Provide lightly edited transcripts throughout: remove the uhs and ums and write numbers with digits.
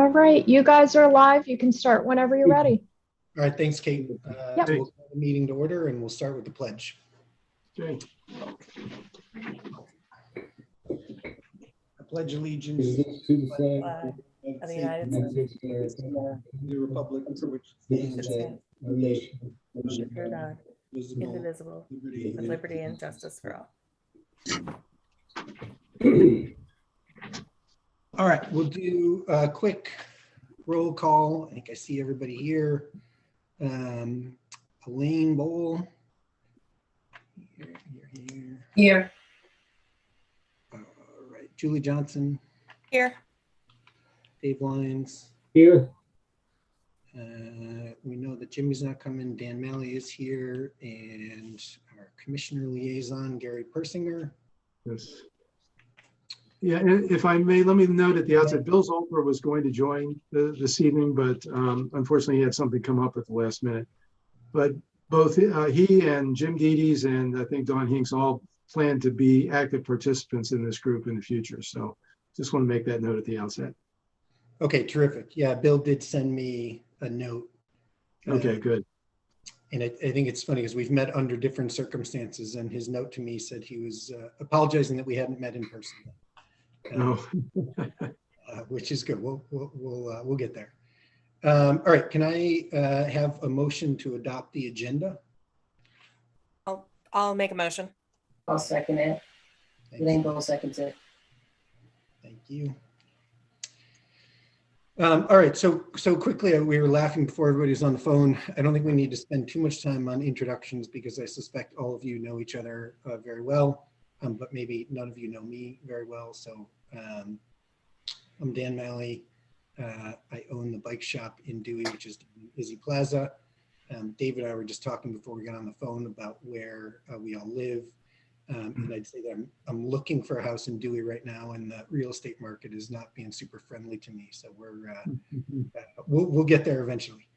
All right, you guys are live. You can start whenever you're ready. All right, thanks, Kate. Yep. We'll call the meeting to order and we'll start with the pledge. Okay. I pledge allegiance to the flag of the United States, to the republic for which it stands, one nation, under God, visible, indivisible, liberty, with liberty and justice for all. All right, we'll do a quick roll call. I think I see everybody here. Elaine Bowl. Here. All right, Julie Johnson. Here. Dave Lyons. Here. We know that Jimmy's not coming. Dan Malley is here, and our commissioner liaison, Gary Persinger. Yes. Yeah, and if I may, let me note at the outset, Bill Zolper was going to join this evening, but unfortunately he had something come up at the last minute. But both he and Jim Dedes and I think Don Hinks all plan to be active participants in this group in the future. So just want to make that note at the outset. Okay, terrific. Yeah, Bill did send me a note. Okay, good. And I think it's funny because we've met under different circumstances, and his note to me said he was apologizing that we hadn't met in person. Which is good. We'll get there. All right. Can I have a motion to adopt the agenda? I'll make a motion. I'll second it. Elaine Bowl seconds it. Thank you. All right. So quickly, we were laughing before everybody was on the phone. I don't think we need to spend too much time on introductions because I suspect all of you know each other very well, but maybe none of you know me very well. So I'm Dan Malley. I own the bike shop in Dewey, which is Izzy Plaza. David and I were just talking before we got on the phone about where we all live. And I'd say that I'm looking for a house in Dewey right now, and the real estate market is not being super friendly to me. So we'll get there eventually.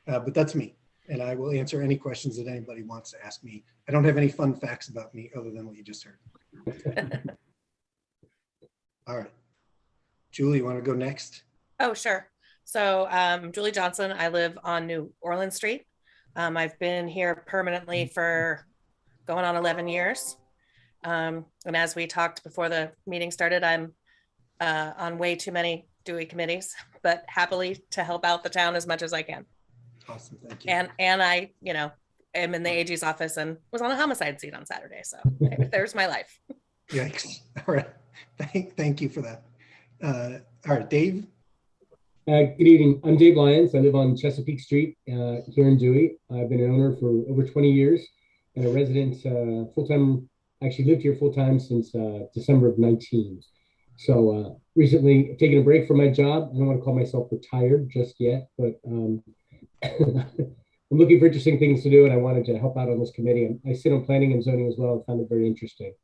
But that's me, and I will answer any questions that anybody wants to ask me. I don't have any fun facts about me other than what you just heard. All right. Julie, you want to go next? Oh, sure. So Julie Johnson, I live on New Orleans Street. I've been here permanently for going on 11 years. And as we talked before the meeting started, I'm on way too many Dewey committees, but happily to help out the town as much as I can. Awesome, thank you. And I, am in the AG's office and was on a homicide scene on Saturday. So there's my life. Yikes. All right. Thank you for that. All right, Dave. Good evening. I'm Dave Lyons. I live on Chesapeake Street here in Dewey. I've been an owner for over 20 years and a resident full-time, actually lived here full-time since December of 19. So recently I've taken a break from my job. I don't want to call myself retired just yet, but I'm looking for interesting things to do, and I wanted to help out on this committee. I sit on planning and zoning as well. I found it very interesting,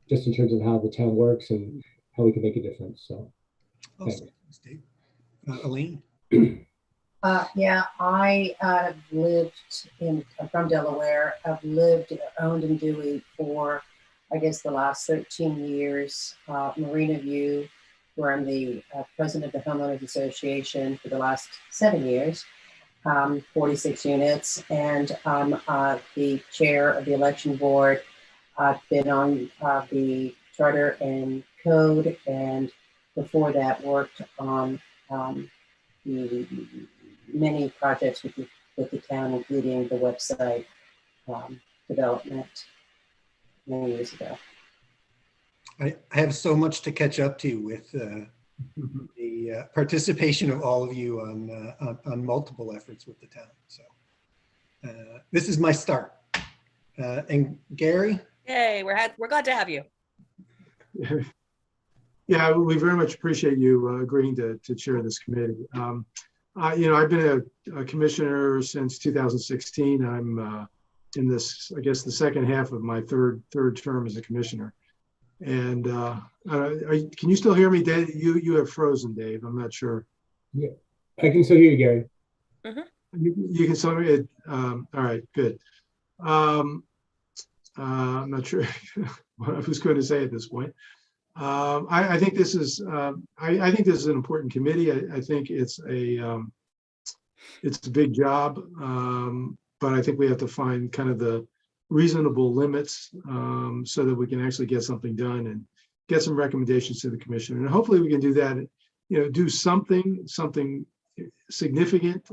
just in terms of how the town works and how we can make a difference. So, awesome. Thanks, Dave. Elaine. Yeah, I have lived from Delaware. I've owned in Dewey for, I guess, the last 13 years. Marina View, where I'm the president of the Homeowners Association for the last 7 years, 46 units, and I'm the chair of the election board. I've been on the charter and code, and before that worked on the many projects with the town, including the website development many years ago. I have so much to catch up to with the participation of all of you on multiple efforts with the town. So this is my start. And Gary? Yay, we're glad to have you. Yeah, we very much appreciate you agreeing to chair this committee. I've been a commissioner since 2016. I'm in this, I guess, the second half of my third term as a commissioner. And can you still hear me, Dave? You have frozen, Dave. I'm not sure. Yeah, I can still hear you, Gary. Mm-hmm. You can still hear it. All right, good. I'm not sure what I was going to say at this point. I think this is I think this is an important committee. I think it's a big job, but I think we have to find kind of the reasonable limits so that we can actually get something done and get some recommendations to the commission. And hopefully we can do that. Do something significant,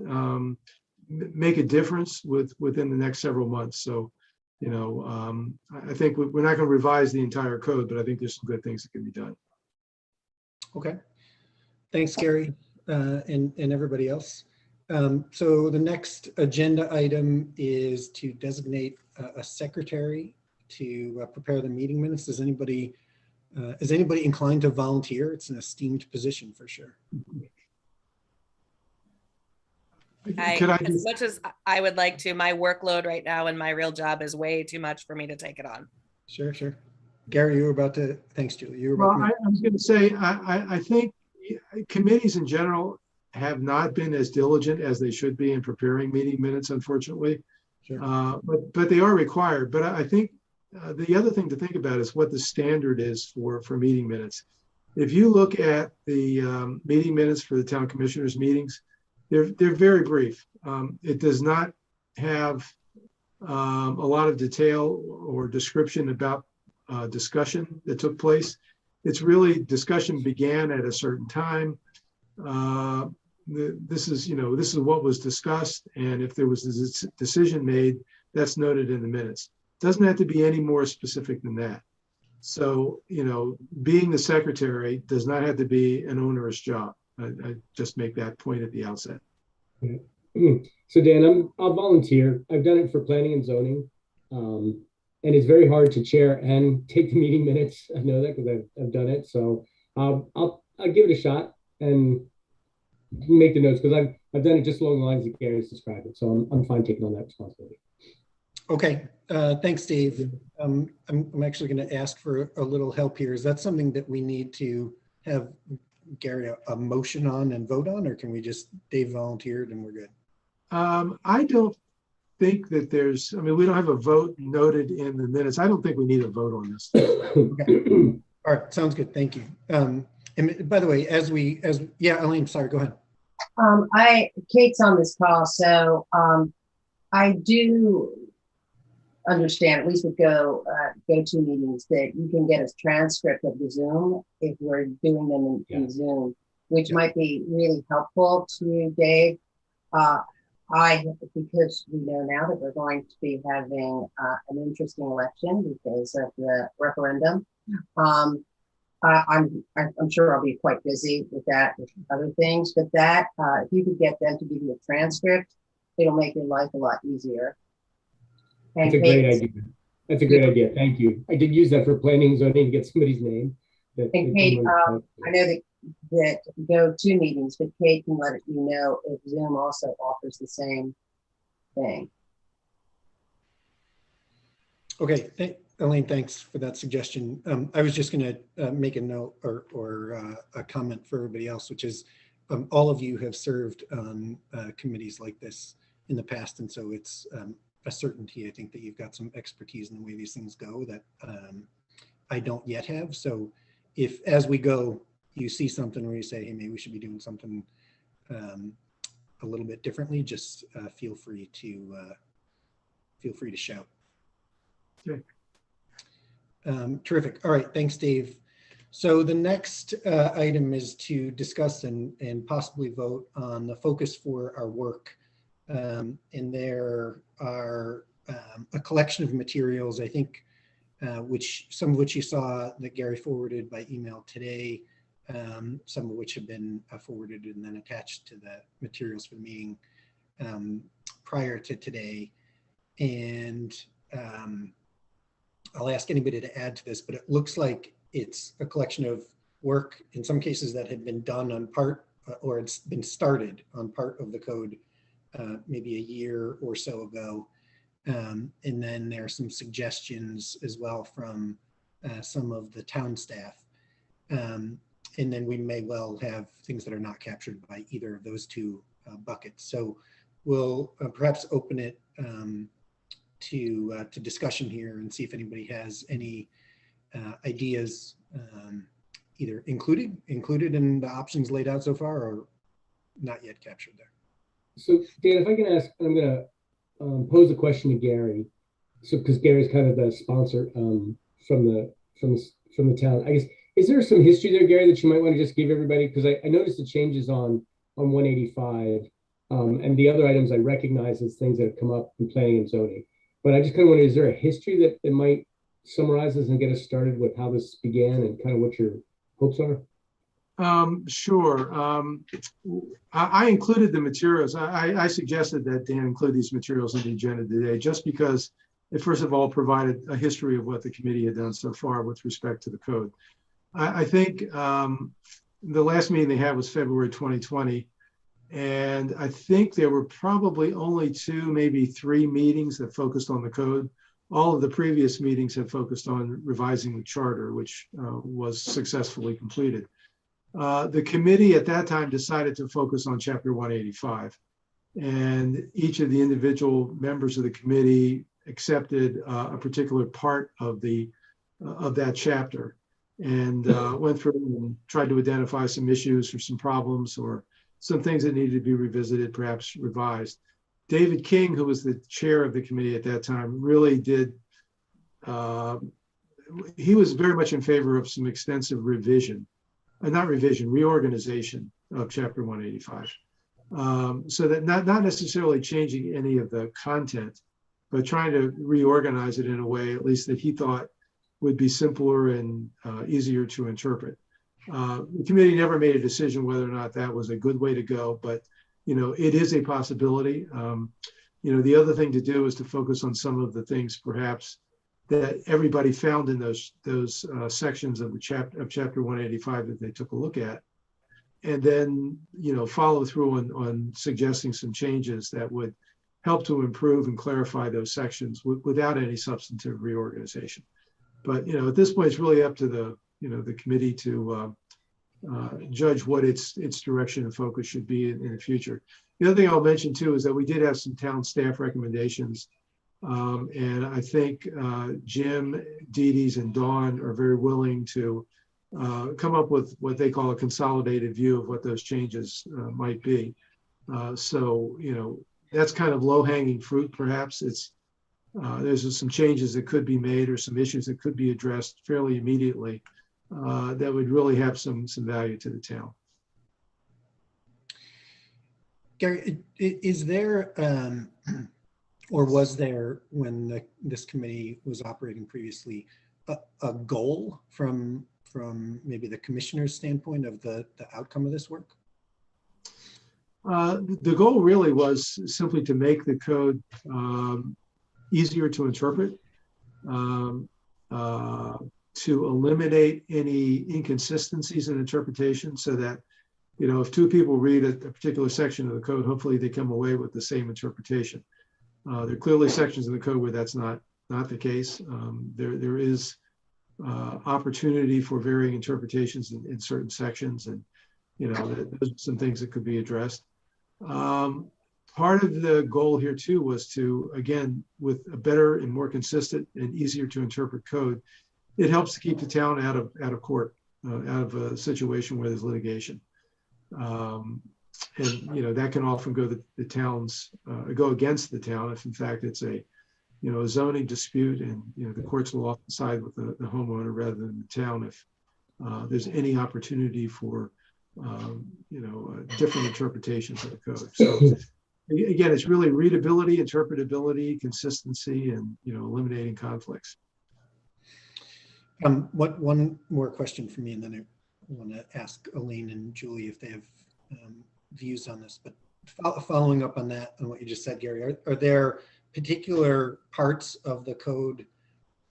make a difference within the next several months. So. I think we're not going to revise the entire code, but I think there's some good things that can be done. Okay. Thanks, Gary, and everybody else. So the next agenda item is to designate a secretary to prepare the meeting minutes. Is anybody inclined to volunteer? It's an esteemed position for sure. As much as I would like to, my workload right now and my real job is way too much for me to take it on. Sure. Gary, you were about to, thanks, Julie. You were Well, about to. I was going to say, I think committees in general have not been as diligent as they should be in preparing meeting minutes, unfortunately. Sure. But they are required. But I think the other thing to think about is what the standard is for meeting minutes. If you look at the meeting minutes for the town commissioners meetings, they're very brief. It does not have a lot of detail or description about discussion that took place. It's really discussion began at a certain time. This is what was discussed, and if there was a decision made, that's noted in the minutes. It doesn't have to be any more specific than that. So, being the secretary does not have to be an onerous job. I just make that point at the outset. So Dan, I'll volunteer. I've done it for planning and zoning, and it's very hard to chair and take the meeting minutes. I know that because I've done it. So I'll give it a shot and make the notes because I've done it just along the lines that Gary's described it. So I'm fine taking on that responsibility. Okay, thanks, Dave. I'm actually going to ask for a little help here. Is that something that we need to have Gary a motion on and vote on, or can we just Dave volunteered and we're good? I don't think that we don't have a vote noted in the minutes. I don't think we need a vote on this. Okay. All right, sounds good. Thank you. And by the way, Elaine, sorry, go ahead. Kate's on this call, so I do understand, at least with go-to meetings, that you can get a transcript of the Zoom if we're doing them in Zoom, which might be really helpful to you, Dave. Because we know now that we're going to be having an interesting election because of the referendum. I'm sure I'll be quite busy with that, with other things, but that if you could get them to give you a transcript, it'll make your life a lot easier. That's a great idea. That's a great idea. Thank you. I did use that for planning zoning to get somebody's name. And Kate, I know that go-to meetings, but Kate can let you know if Zoom also offers the same thing. Okay, Elaine, thanks for that suggestion. I was just going to make a note or a comment for everybody else, which is all of you have served on committees like this in the past, and so it's a certainty, I think, that you've got some expertise in the way these things go that I don't yet have. So if as we go, you see something where you say, hey, maybe we should be doing something a little bit differently, just feel free to shout. Okay. Terrific. All right. Thanks, Dave. So the next item is to discuss and possibly vote on the focus for our work. And there are a collection of materials, I think, some of which you saw that Gary forwarded by email today, some of which have been forwarded and then attached to the materials for the meeting prior to today. And I'll ask anybody to add to this, but it looks like it's a collection of work, in some cases that had been done on part, or it's been started on part of the code maybe a year or so ago. And then there are some suggestions as well from some of the town staff. And then we may well have things that are not captured by either of those two buckets. So we'll perhaps open it to discussion here and see if anybody has any ideas either included in the options laid out so far, or not yet captured there. So Dan, if I can ask, I'm going to pose a question to Gary. So because Gary's kind of the sponsor from the town, I guess, is there some history there, Gary, that you might want to just give everybody? Because I noticed the changes on 185, and the other items I recognize as things that have come up in planning and zoning. But I just kind of wonder, is there a history that might summarize this and get us started with how this began and kind of what your hopes are? Sure. I included the materials. I suggested that Dan include these materials in the agenda today, just because it first of all provided a history of what the committee had done so far with respect to the code. I think the last meeting they had was February 2020. And I think there were probably only 2, maybe 3 meetings that focused on the code. All of the previous meetings have focused on revising the charter, which was successfully completed. The committee at that time decided to focus on Chapter 185. And each of the individual members of the committee accepted a particular part of that chapter, and went through and tried to identify some issues or some problems or some things that needed to be revisited, perhaps revised. David King, who was the chair of the committee at that time, really did, he was very much in favor of some extensive reorganization of Chapter 185. So that not necessarily changing any of the content, but trying to reorganize it in a way, at least that he thought would be simpler and easier to interpret. The committee never made a decision whether or not that was a good way to go, but it is a possibility. The other thing to do is to focus on some of the things perhaps that everybody found in those sections of Chapter 185 that they took a look at, and then follow through on suggesting some changes that would help to improve and clarify those sections without any substantive reorganization. But at this point, it's really up to the committee to judge what its direction and focus should be in the future. The other thing I'll mention too is that we did have some town staff recommendations, and I think Jim, Deede's, and Dawn are very willing to come up with what they call a consolidated view of what those changes might be. So that's kind of low-hanging fruit, perhaps. There's some changes that could be made or some issues that could be addressed fairly immediately that would really have some value to the town. Gary, is there, or was there, when this committee was operating previously, a goal from maybe the commissioner's standpoint of the outcome of this work? The goal really was simply to make the code easier to interpret, to eliminate any inconsistencies in interpretation, so that if 2 people read a particular section of the code, hopefully they come away with the same interpretation. There are clearly sections in the code where that's not the case. There is opportunity for varying interpretations in certain sections, and there's some things that could be addressed. Part of the goal here too was to, again, with a better and more consistent and easier to interpret code, it helps to keep the town out of court, out of a situation where there's litigation. And that can often go go against the town if in fact it's a zoning dispute, and the courts will often side with the homeowner rather than the town if there's any opportunity for different interpretations of the code. So again, it's really readability, interpretability, consistency, and eliminating conflicts. One more question for me, and then I want to ask Elaine and Julie if they have views on this. But following up on that, on what you just said, Gary, are there particular parts of the code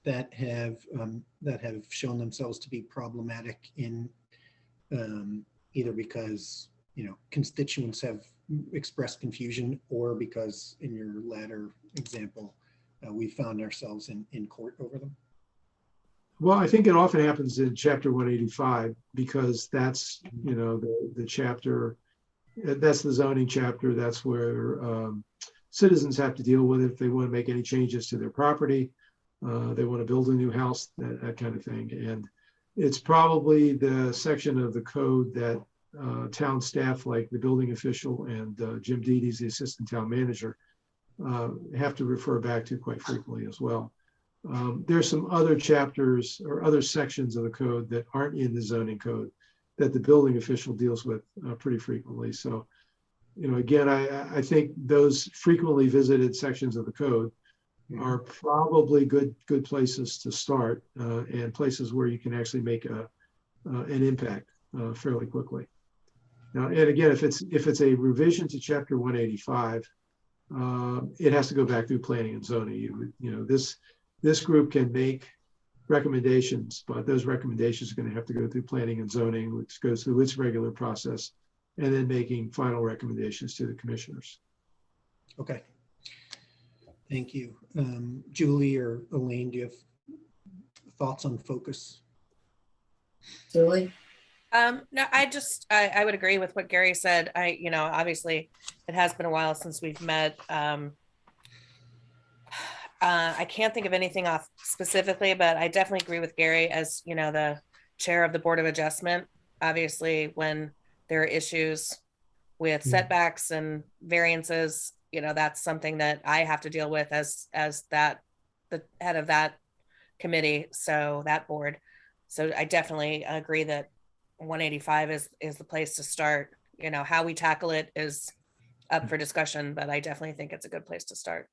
that have shown themselves to be problematic in either because constituents have expressed confusion, or because in your latter example we found ourselves in court over them? Well, I think it often happens in Chapter 185 because that's the chapter, that's the zoning chapter. That's where citizens have to deal with it if they want to make any changes to their property. They want to build a new house, that kind of thing. And it's probably the section of the code that town staff like the building official and Jim Deedes, the assistant town manager, have to refer back to quite frequently as well. There's some other chapters or other sections of the code that aren't in the zoning code that the building official deals with pretty frequently. So, again, I think those frequently visited sections of the code are probably good places to start and places where you can actually make an impact fairly quickly. Now, and again, if it's a revision to Chapter 185, it has to go back through planning and zoning. This group can make recommendations, but those recommendations are going to have to go through planning and zoning, which goes through its regular process, and then making final recommendations to the commissioners. Okay. Thank you. Julie or Elaine, do you have thoughts on focus? Julie? No, I would agree with what Gary said. Obviously it has been a while since we've met. I can't think of anything off specifically, but I definitely agree with Gary as, the chair of the Board of Adjustment. Obviously, when there are issues with setbacks and variances, that's something that I have to deal with as the head of that committee, so that board. So I definitely agree that 185 is the place to start. How we tackle it is up for discussion, but I definitely think it's a good place to start.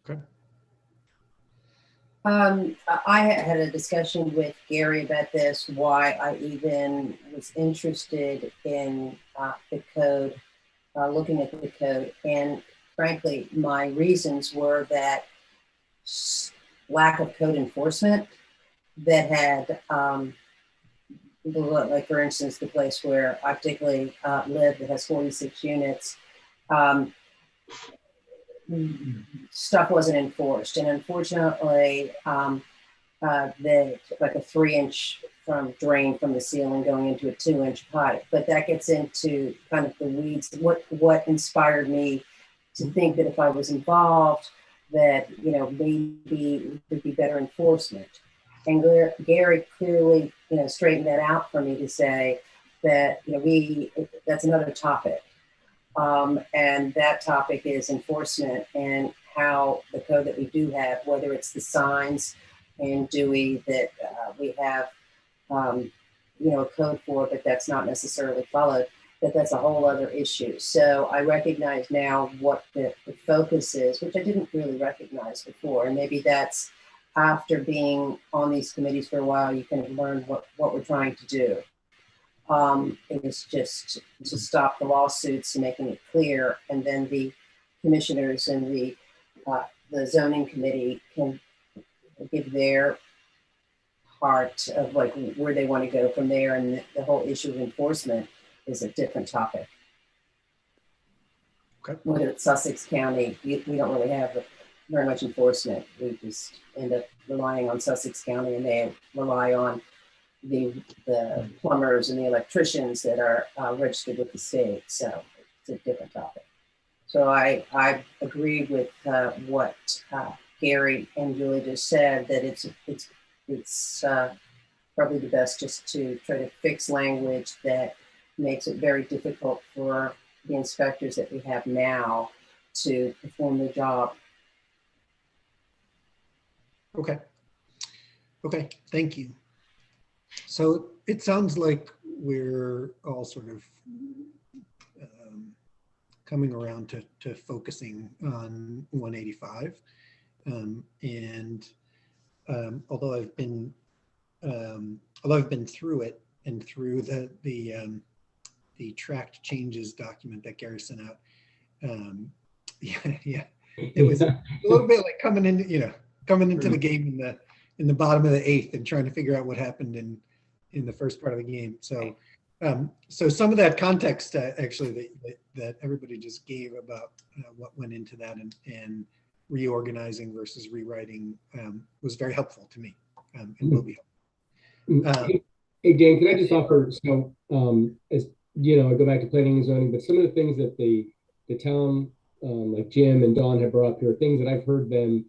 Okay. I had a discussion with Gary about this, why I even was interested in the code, looking at the code. And frankly, my reasons were that lack of code enforcement that had, like for instance, the place where I particularly live that has 46 units, stuff wasn't enforced. And unfortunately, like a 3-inch drain from the ceiling going into a 2-inch pipe, but that gets into kind of the weeds. What inspired me to think that if I was involved, that, maybe there'd be better enforcement. And Gary clearly, straightened that out for me to say that, that's another topic. And that topic is enforcement and how the code that we do have, whether it's the signs in Dewey that we have, a code for, but that's not necessarily followed, that's a whole other issue. So I recognize now what the focus is, which I didn't really recognize before. And maybe that's after being on these committees for a while, you can learn what we're trying to do. It was just to stop the lawsuits and making it clear, and then the commissioners and the zoning committee can give their part of like where they want to go from there, and the whole issue of enforcement is a different topic. Okay. Whether it's Sussex County, we don't really have very much enforcement. We just end up relying on Sussex County, and they rely on the plumbers and the electricians that are registered with the state. So it's a different topic. So I agree with what Gary and Julie just said, that it's probably the best just to try to fix language that makes it very difficult for the inspectors that we have now to perform the job. Okay. Okay, thank you. So it sounds like we're all sort of coming around to focusing on 185. Although I've been through it and through the tracked changes document that Gary sent out, it was a little bit like coming into the game in the bottom of the 8th and trying to figure out what happened in the first part of the game. So so some of that context actually that everybody just gave about what went into that and reorganizing versus rewriting was very helpful to me and will be helpful. Hey Dan, can I just offer, so as I go back to planning and zoning, but some of the things that the town like Jim and Dawn have brought up here are things that I've heard them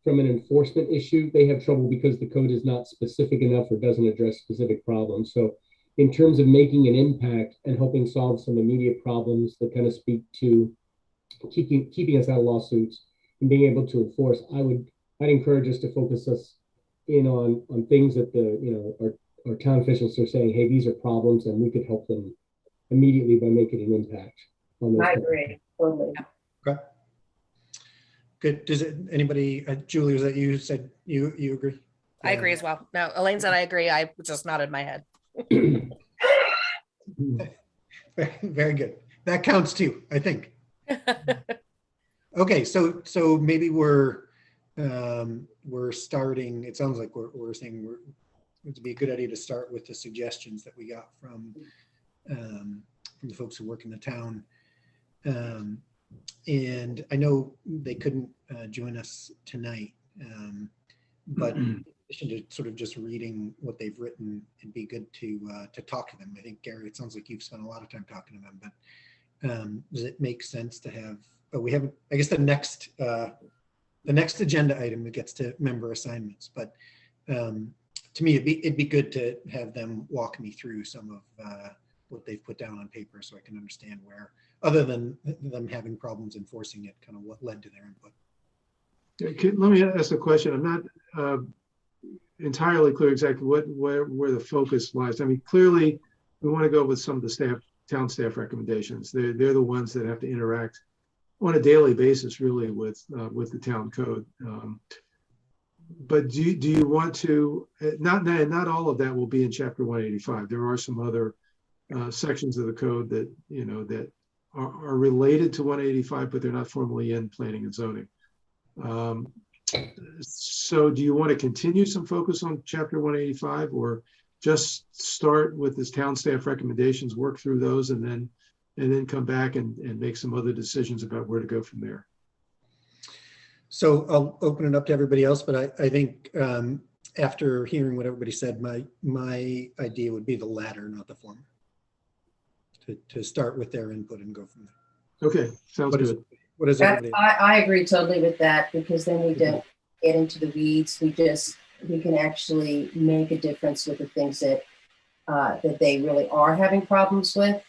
from an enforcement issue, they have trouble because the code is not specific enough or doesn't address specific problems. So in terms of making an impact and helping solve some immediate problems that kind of speak to keeping us out of lawsuits and being able to enforce, I'd encourage us to focus us in on things that our town officials are saying, hey, these are problems, and we could help them immediately by making an impact on those. I agree, totally. Okay. Good. Does it, anybody, Julie, was that you said you agree? I agree as well. No, Elaine said I agree. I just nodded my head. Very good. That counts too, I think. Okay, so maybe we're starting. It sounds like we're saying it'd be a good idea to start with the suggestions that we got from the folks who work in the town. And I know they couldn't join us tonight, but in addition to sort of just reading what they've written, it'd be good to talk to them. I think, Gary, it sounds like you've spent a lot of time talking to them, but does it make sense to have, we haven't, I guess the next agenda item that gets to member assignments, but to me, it'd be good to have them walk me through some of what they've put down on paper so I can understand where, other than them having problems enforcing it, kind of what led to their input. Let me ask a question. I'm not entirely clear exactly where the focus lies. I mean, clearly we want to go with some of the town staff recommendations. They're the ones that have to interact on a daily basis, really, with the town code. But do you want to, not all of that will be in chapter 185. There are some other sections of the code that, that are related to 185, but they're not formally in planning and zoning. So do you want to continue some focus on chapter 185, or just start with this town staff recommendations, work through those, and then come back and make some other decisions about where to go from there? So I'll open it up to everybody else, but I think after hearing what everybody said, my idea would be the latter, not the former. To start with their input and go from there. Okay, sounds good. What is everybody? I agree totally with that, because then we don't get into the weeds. We can actually make a difference with the things that they really are having problems with,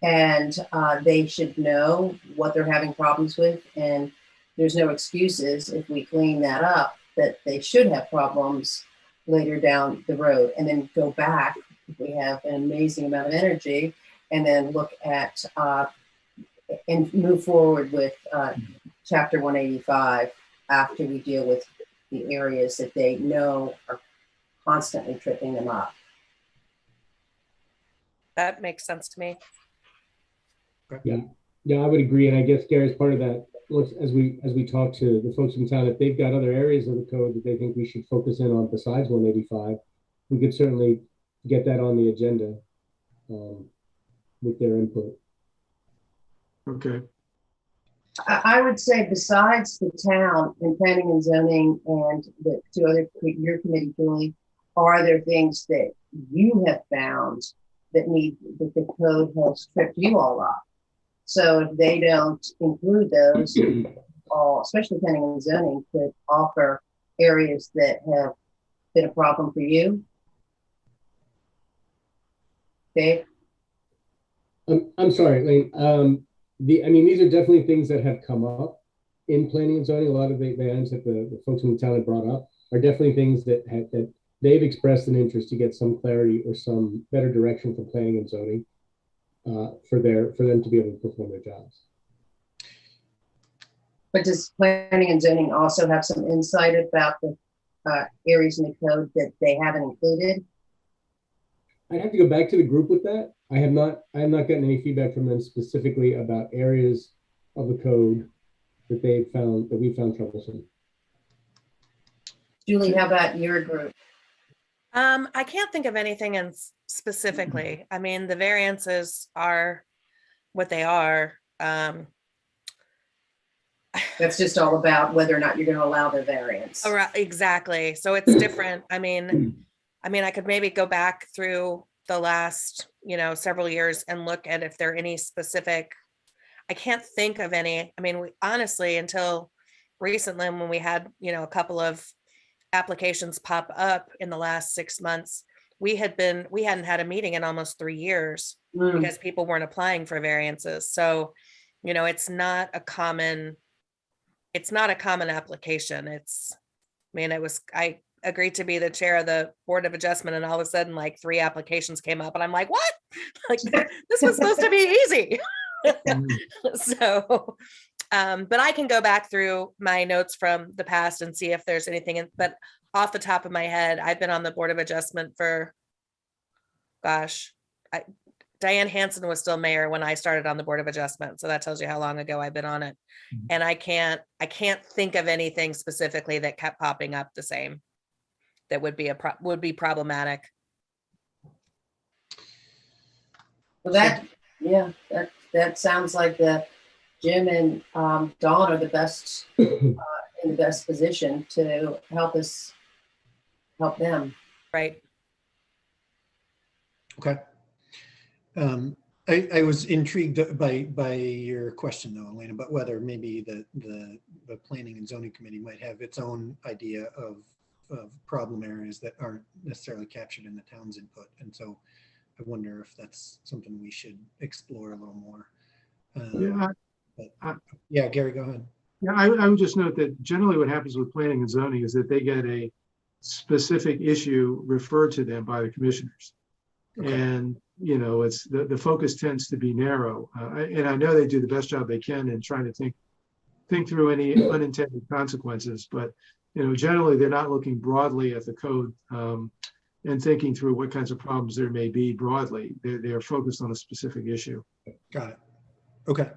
and they should know what they're having problems with. And there's no excuses if we clean that up, that they should have problems later down the road, and then go back if we have an amazing amount of energy, and then look at and move forward with chapter 185 after we deal with the areas that they know are constantly tripping them up. That makes sense to me. Yeah, I would agree. And I guess, Gary, as part of that, as we talk to the folks in town, if they've got other areas of the code that they think we should focus in on besides 185, we could certainly get that on the agenda with their input. Okay. I would say, besides the town and planning and zoning and the two other, your committee, Julie, are there things that you have found that the code has tripped you all up? So if they don't include those, especially planning and zoning, could offer areas that have been a problem for you. Dave? I'm sorry, Lane. These are definitely things that have come up in planning and zoning. A lot of the items that the folks in the town have brought up are definitely things that they've expressed an interest to get some clarity or some better direction from planning and zoning for them to be able to perform their jobs. But does planning and zoning also have some insight about the areas in the code that they haven't included? I have to go back to the group with that. I have not gotten any feedback from them specifically about areas of the code that we found troublesome. Julie, how about your group? I can't think of anything specifically. I mean, the variances are what they are. That's just all about whether or not you're going to allow the variance. Exactly. So it's different. I mean, I could maybe go back through the last, several years and look at if there are any specific. I can't think of any. I mean, we honestly, until recently when we had, a couple of applications pop up in the last 6 months, we hadn't had a meeting in almost 3 years because people weren't applying for variances. So, it's not a common application. I agreed to be the chair of the Board of Adjustment, and all of a sudden, like 3 applications came up, and I'm like, what? Like, this was supposed to be easy. So, but I can go back through my notes from the past and see if there's anything but off the top of my head, I've been on the Board of Adjustment for, Diane Hansen was still mayor when I started on the Board of Adjustment. So that tells you how long ago I've been on it. And I can't think of anything specifically that kept popping up the same that would be problematic. Well, that sounds like Jim and Dawn are the best in the best position to help them. Right. Okay. I was intrigued by your question though, Elena, about whether maybe the Planning and Zoning Committee might have its own idea of problem areas that aren't necessarily captured in the town's input. And so I wonder if that's something we should explore a little more. Yeah, Gary, go ahead. Yeah, I would just note that generally what happens with planning and zoning is that they get a specific issue referred to them by the commissioners. Okay. And, it's the focus tends to be narrow. And I know they do the best job they can in trying to think through any unintended consequences, but, generally they're not looking broadly at the code and thinking through what kinds of problems there may be broadly. They're focused on a specific issue. Got it. Okay.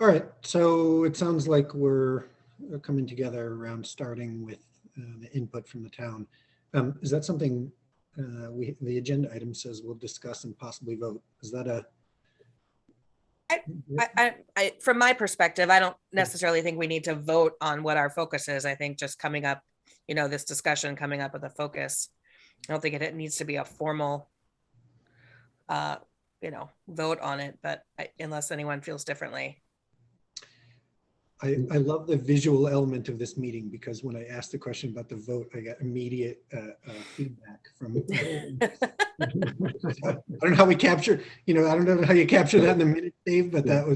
All right. So it sounds like we're coming together around starting with the input from the town. Is that something the agenda item says we'll discuss and possibly vote? Is that I from my perspective, I don't necessarily think we need to vote on what our focus is. I think just coming up, this discussion coming up with a focus. I don't think it needs to be a formal, vote on it, but unless anyone feels differently. I love the visual element of this meeting because when I asked the question about the vote, I got immediate feedback from. I don't know how we capture, I don't know how you capture that in the minute, Dave, but that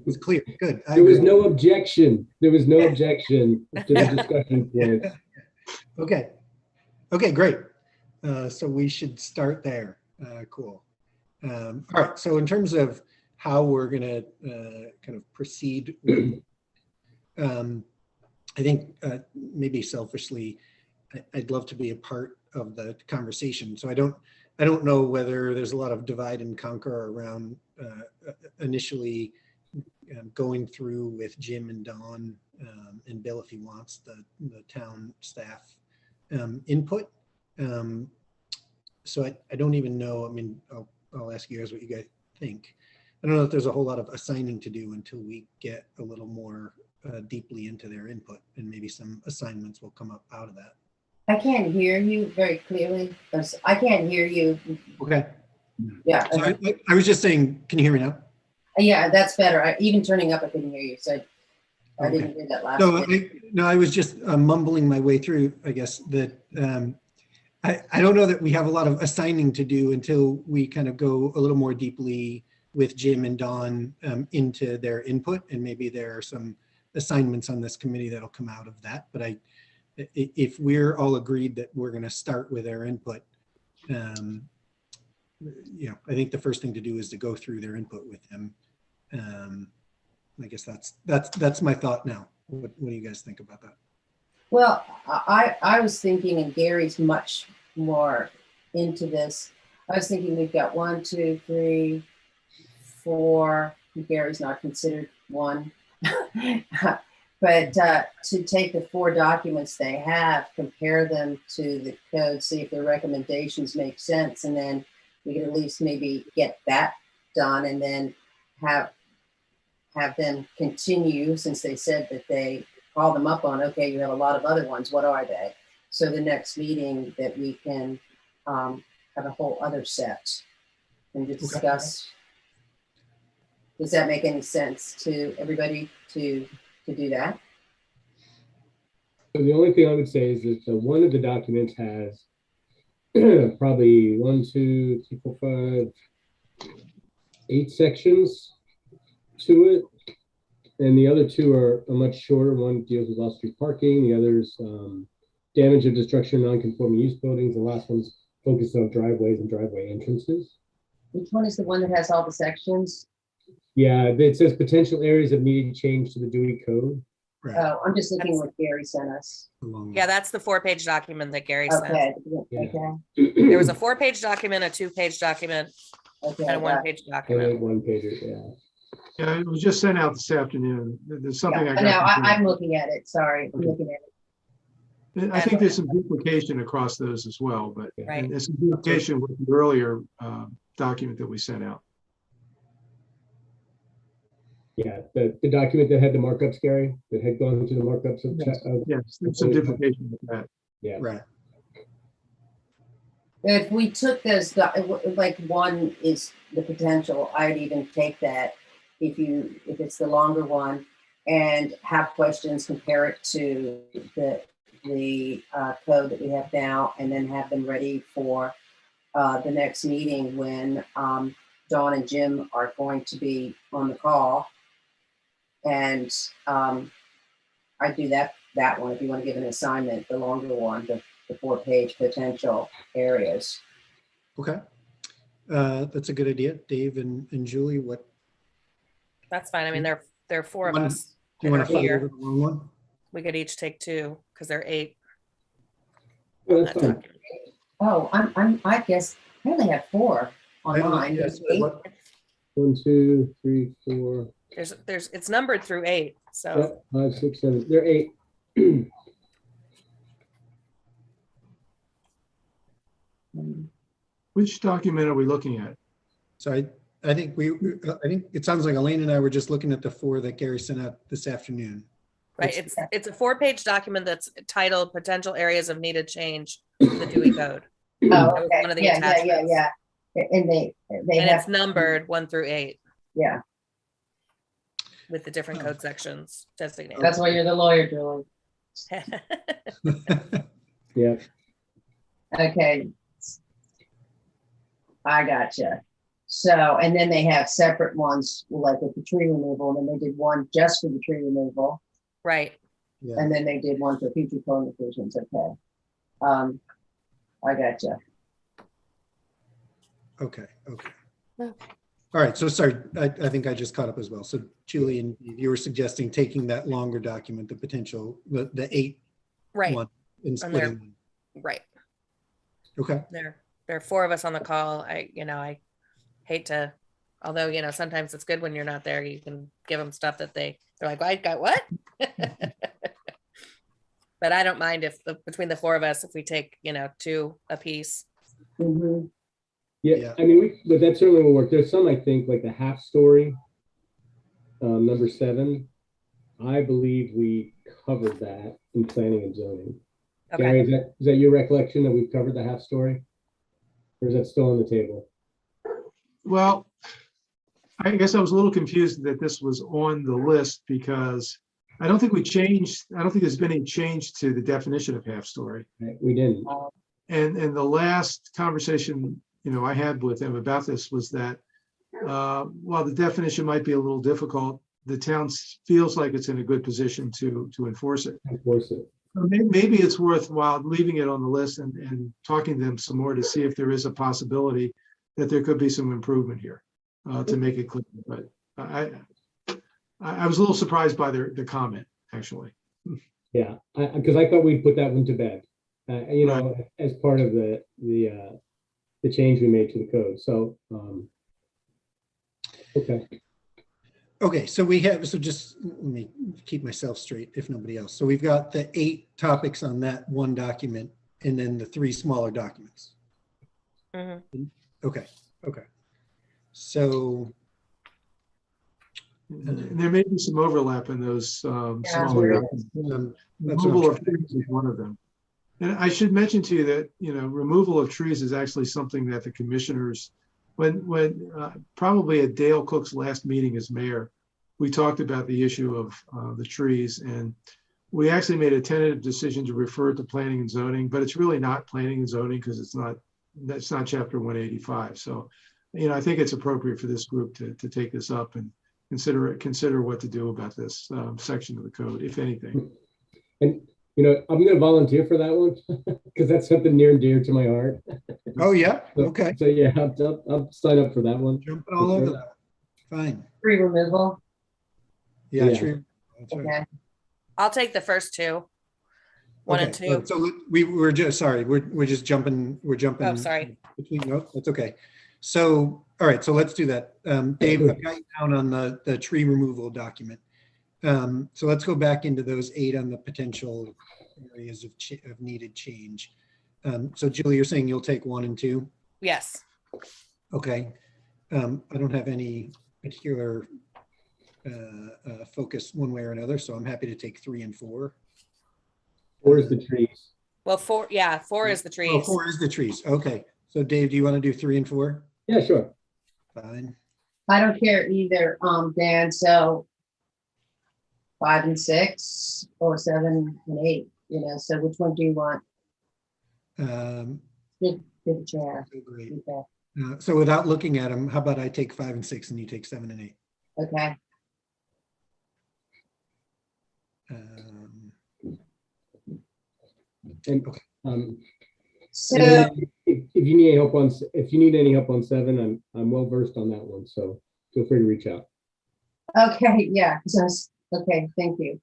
was clear. Good. There was no objection. There was no objection to the discussion points. Okay. Okay, great. So we should start there. Cool. All right. So in terms of how we're going to kind of proceed with, I think maybe selfishly, I'd love to be a part of the conversation. So I don't know whether there's a lot of divide and conquer around initially going through with Jim and Dawn and Bill if he wants the town staff input. So I don't even know. I mean, I'll ask you guys what you guys think. I don't know if there's a whole lot of assigning to do until we get a little more deeply into their input, and maybe some assignments will come up out of that. I can't hear you very clearly. I can't hear you. Okay. Yeah. So I was just saying, can you hear me now? Yeah, that's better. Even turning up, I couldn't hear you. So I didn't hear that last one. No, I was just mumbling my way through, I guess, that I don't know that we have a lot of assigning to do until we kind of go a little more deeply with Jim and Dawn into their input, and maybe there are some assignments on this committee that'll come out of that. But if we're all agreed that we're going to start with their input, I think the first thing to do is to go through their input with them. I guess that's my thought now. What do you guys think about that? Well, I was thinking, and Gary's much more into this. I was thinking we've got 1, 2, 3, 4. Gary's not considered one. But to take the 4 documents they have, compare them to the code, see if their recommendations make sense, and then we can at least maybe get that done, and then have them continue, since they said that they call them up on, okay, you have a lot of other ones, what are they? So the next meeting that we can have a whole other set and discuss. Okay. Does that make any sense to everybody to do that? So the only thing I would say is that one of the documents has probably 1, 2, 3, 4, 5, 8 sections to it. And the other two are much shorter. One deals with off-street parking. The other's damage or destruction of non-conforming use buildings. The last one's focused on driveways and driveway entrances. Which one is the one that has all the sections? Yeah, it says potential areas of needed change to the Dewey Code. Right. Oh, I'm just looking what Gary sent us. Yeah, that's the 4-page document that Gary sent. Okay, Yeah. okay, There was a 4-page document, a 2-page document, okay. and a got it. 1-page And document. then one pager, yeah. Yeah, it was just sent out this afternoon. There's something Yeah, I no, got. I'm looking at it, sorry, I'm Okay. looking at it. I think there's some duplication across those as well, but Right. there's some duplication with the earlier document that we sent out. Yeah, the document that had the markups, Gary, that had gone through the markups of, Yes, there's some duplication with that. yeah. Right. If we took those, like one is the potential, I'd even take that if it's the longer one and have questions, compare it to the code that we have now, and then have them ready for the next meeting when Dawn and Jim are going to be on the call. And I do that one if you want to give an assignment, the longer one, the 4-page potential areas. Okay. That's a good idea. Dave and Julie, what? That's fine. I mean, there are 4 of One- us. Do you want to that are fight here. over the long one? We could each take 2 because there are 8 Yeah, on that's that fine. document. Oh, I guess I only have 4 on mine. Yes, There's 8. what- 1, 2, 3, 4, It's numbered through 8. So 5, 6, 7. There are 8. Which document are we looking at? So I think it sounds like Elaine and I were just looking at the 4 that Gary sent out this afternoon. right, it's a 4-page document that's titled "Potential Areas of Needed Change to the Dewey Code," Oh, That was okay. one of the Yeah. attachments. And they and have, it's numbered 1 through 8 yeah, with the different code sections designated. that's why you're the lawyer, Julie. Yeah. Okay. I gotcha. So, and then they have separate ones, like with the tree removal, and then they did one just for the tree removal, Right. Yeah. and then they did one for future code revisions, okay. I gotcha. Okay. Okay. All right. So sorry, I think I just caught up as well. So Julie, and you were suggesting taking that longer document, the potential, the 8 Right. one, and there. splitting them. Right. Okay. There are 4 of us on the call. I hate to, although, sometimes it's good when you're not there, you can give them stuff that they're like, I got what? But I don't mind if between the 4 of us, if we take, 2 apiece. Mhm. Yeah, Yeah. I mean, but that certainly will work. There's some, I think, like the half story, number 7. I believe we covered that in planning and zoning. Gary, Okay. is that your recollection that we've covered the half story? Or is that still on the table? Well, I guess I was a little confused that this was on the list because I don't think there's been any change to the definition of half story. Right, we didn't. And the last conversation, I had with him about this was that while the definition might be a little difficult, the town feels like it's in a good position to enforce it. Enforce it. Maybe it's worthwhile leaving it on the list and talking to them some more to see if there is a possibility that there could be some improvement here to make it clear. But I was a little surprised by the comment, actually. Yeah, because I thought we'd put that one to bed, as part of the change we made to the code. So, okay. Okay. So just let me keep myself straight if nobody else. So we've got the 8 topics on that one document and then the 3 smaller documents. Mhm. Okay. So And there may be some overlap in those smaller there documents. that's what I'm Removal of trying to- trees is one of them. And I should mention to you that, removal of trees is actually something that the commissioners, when probably at Dale Cook's last meeting as mayor, we talked about the issue of the trees, and we actually made a tentative decision to refer it to planning and zoning, but it's really not planning and zoning because that's not chapter 185. So, I think it's appropriate for this group to take this up and consider what to do about this section of the code, if anything. And, I'm going to volunteer for that one because that's something near and dear to my heart. Oh, yeah, okay. So yeah, I'll sign up for that one. Jumping all over that. Fine. Tree removal. Yeah, Yeah. true. That's right. Okay. I'll take the first two. One and Okay, two. so we're just, sorry, we're just jumping, Oh, sorry. between, no, that's okay. So, all right, so let's do that. Dave, I've got you down on the tree removal document. So let's go back into those 8 on the potential areas of needed change. So Julie, you're saying you'll take 1 and 2? Yes. Okay. I don't have any particular focus one way or another, so I'm happy to take 3 and 4. 4 is the trees. Well, 4 is the Oh, trees. 4 is the trees. Okay. So Dave, do you want to do 3 and 4? Yeah, sure. Fine. I don't care either, Dan. So 5 and 6 or 7 and 8, so which one do you want? Good chair. Okay, great. Okay. So without looking at them, how about I take 5 and 6 and you take 7 and 8? Okay. And So if you need any help on 7, I'm well versed on that one. So feel free to reach out. okay, yeah. Okay, thank you.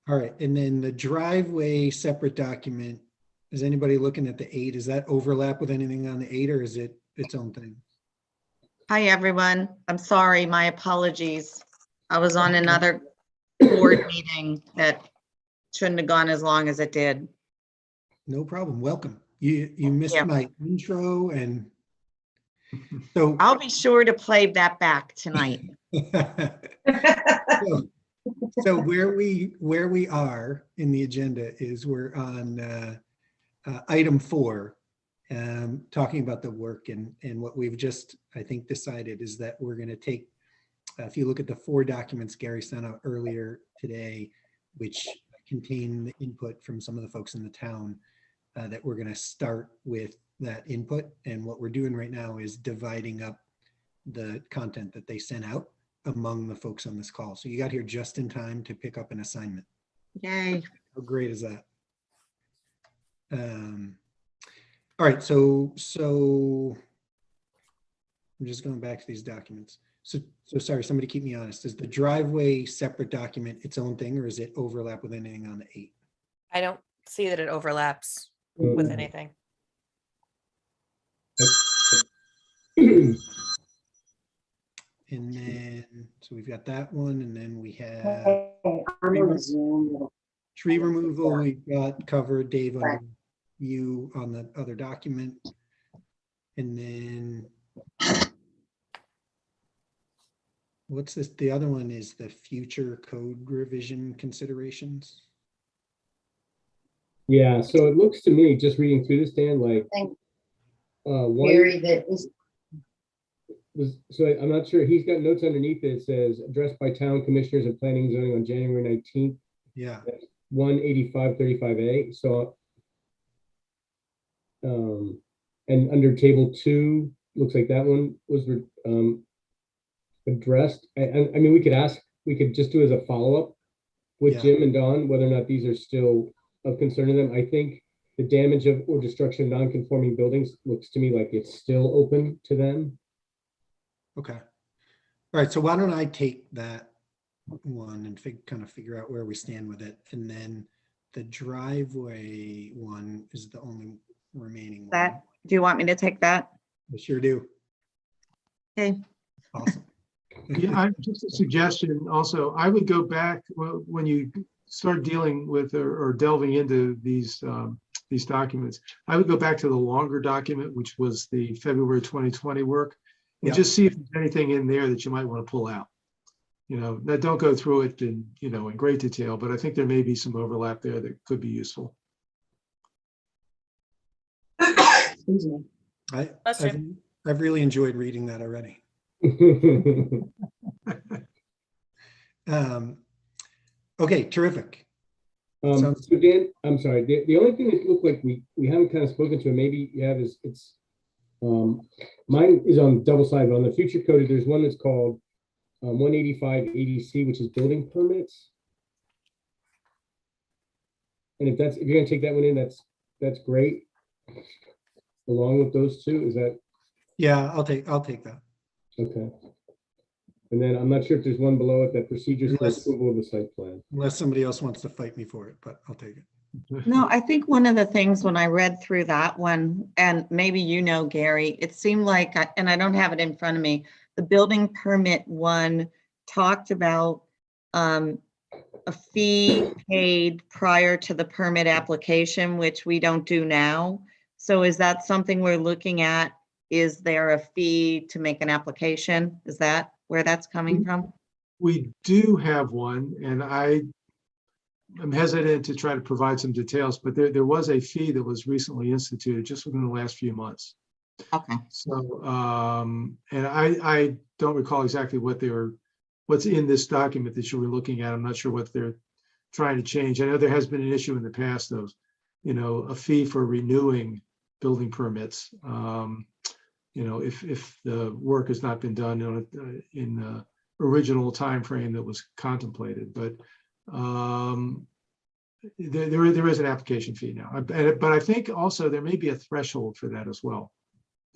All right, and then the driveway separate document, is anybody looking at the 8? Does that overlap with anything on the 8 or is it its own thing? Hi, everyone. I'm sorry, my apologies. I was on another board meeting that shouldn't have gone as long as it did. No problem, welcome. You missed Yeah. my intro and so. I'll be sure to play that back tonight. So where we are in the agenda is we're on item 4, talking about the work and what we've just, I think, decided is that we're going to take, if you look at the 4 documents Gary sent out earlier today, which contain the input from some of the folks in the town, that we're going to start with that input. And what we're doing right now is dividing up the content that they sent out among the folks on this call. So you got here just in time to pick up an assignment. Yay. How great is that? All right, so I'm just going back to these documents. So sorry, somebody keep me honest. Is the driveway separate document its own thing or is it overlap with anything on the 8? I don't see that it overlaps with anything. And then, so we've got that one, and then we have Hey, I'm on a Zoom. tree removal. We've got covered, Dave, Right. on you on the other document. And then what's this? The other one is the future code revision considerations. Yeah, so it looks to me, just reading through this, Dan, like Thank one Gary, that is, was, so I'm not sure, he's got notes underneath it. It says addressed by town commissioners and planning and zoning on January 19th, Yeah. 18535A. So, and under table 2, looks like that one was addressed. I mean, we could just do as a follow-up with Yeah. Jim and Don, whether or not these are still of concern to them. I think the damage of or destruction of non-conforming buildings looks to me like it's still open to them. Okay. All right. So why don't I take that one and kind of figure out where we stand with it. And then the driveway one is the only remaining one. Do you want me to take that? I sure do. Okay. Awesome. Yeah, just a suggestion also, I would go back when you start dealing with or delving into these documents, I would go back to the longer document, which was the February 2020 work, and Yeah. just see if there's anything in there that you might want to pull out. Now don't go through it in great detail, but I think there may be some overlap there that could be useful. excuse me. I've really enjoyed reading that already. Okay, terrific. Sounds- So Dan, I'm sorry, the only thing that looked like we haven't kind of spoken to, and maybe you have, is mine is on double sided. On the future coded, there's one that's called 185 ADC, which is building permits. And if you're gonna take that one in, that's great. Along with those two, is that Yeah, I'll take that. okay? And then I'm not sure if there's one below it, that procedures for Unless- approval of the site plan. Unless somebody else wants to fight me for it, but I'll take it. No, I think one of the things when I read through that one, and maybe you know, Gary, it seemed like, and I don't have it in front of me, the building permit one talked about a fee paid prior to the permit application, which we don't do now. So is that something we're looking at? Is there a fee to make an application? Is that where that's coming from? We do have one, and I'm hesitant to try to provide some details, but there was a fee that was recently instituted just within the last few months. Okay. So, and I don't recall exactly what's in this document that you were looking at. I'm not sure what they're trying to change. I know there has been an issue in the past of, a fee for renewing building permits. If the work has not been done in the original time frame that was contemplated, but there is an application fee now. But I think also there may be a threshold for that as well.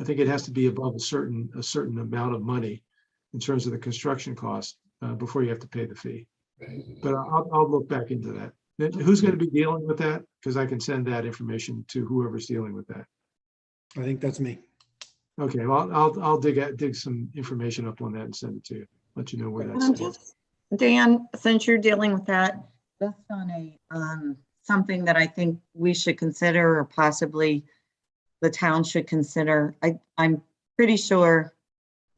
I think it has to be above a certain amount of money in terms of the construction cost before you have to pay the fee. But I'll look back into that. Who's going to be dealing with that? Because I can send that information to whoever's dealing with that. I think that's me. Okay, well, I'll dig some information up on that and send it to you. Let you know where that's. Dan, since you're dealing with that, that's on a something that I think we should consider, or possibly the town should consider. I'm pretty sure,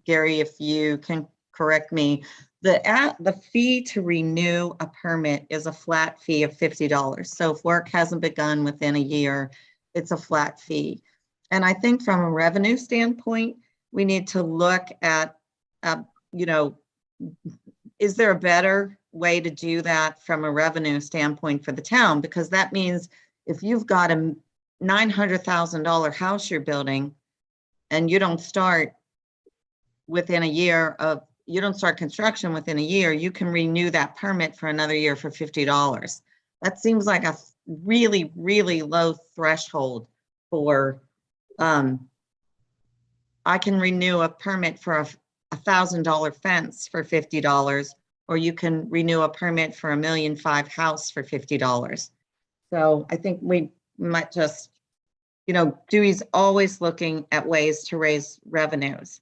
Gary, if you can correct me, the fee to renew a permit is a flat fee of $50. So if work hasn't begun within a year, it's a flat fee. And I think from a revenue standpoint, we need to look at, is there a better way to do that from a revenue standpoint for the town? Because that means if you've got a $900,000 house you're building and you don't start within a year of, you don't start construction within a year, you can renew that permit for another year for $50. That seems like a really, really low threshold for, I can renew a permit for a $1,000 fence for $50, or you can renew a permit for $1.5 million house for $50. So I think we might just, Dewey's always looking at ways to raise revenues.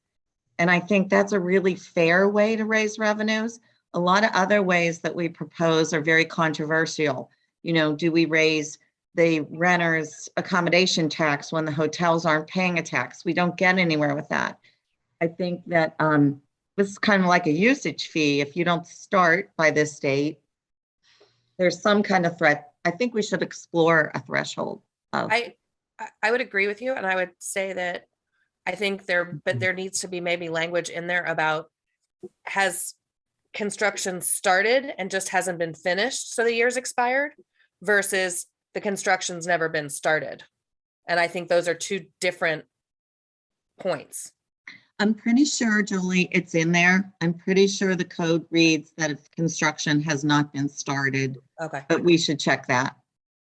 And I think that's a really fair way to raise revenues. A lot of other ways that we propose are very controversial. Do we raise the renter's accommodation tax when the hotels aren't paying a tax? We don't get anywhere with that. I think that this is kind of like a usage fee. If you don't start by this date, there's some kind of threat. I think we should explore a threshold. I would agree with you, and I would say that I think there needs to be maybe language in there about, has construction started and just hasn't been finished, so the year's expired, versus the construction's never been started. And I think those are two different points. I'm pretty sure, Julie, it's in there. I'm pretty sure the code reads that if construction has not been started. Okay. But we should check that.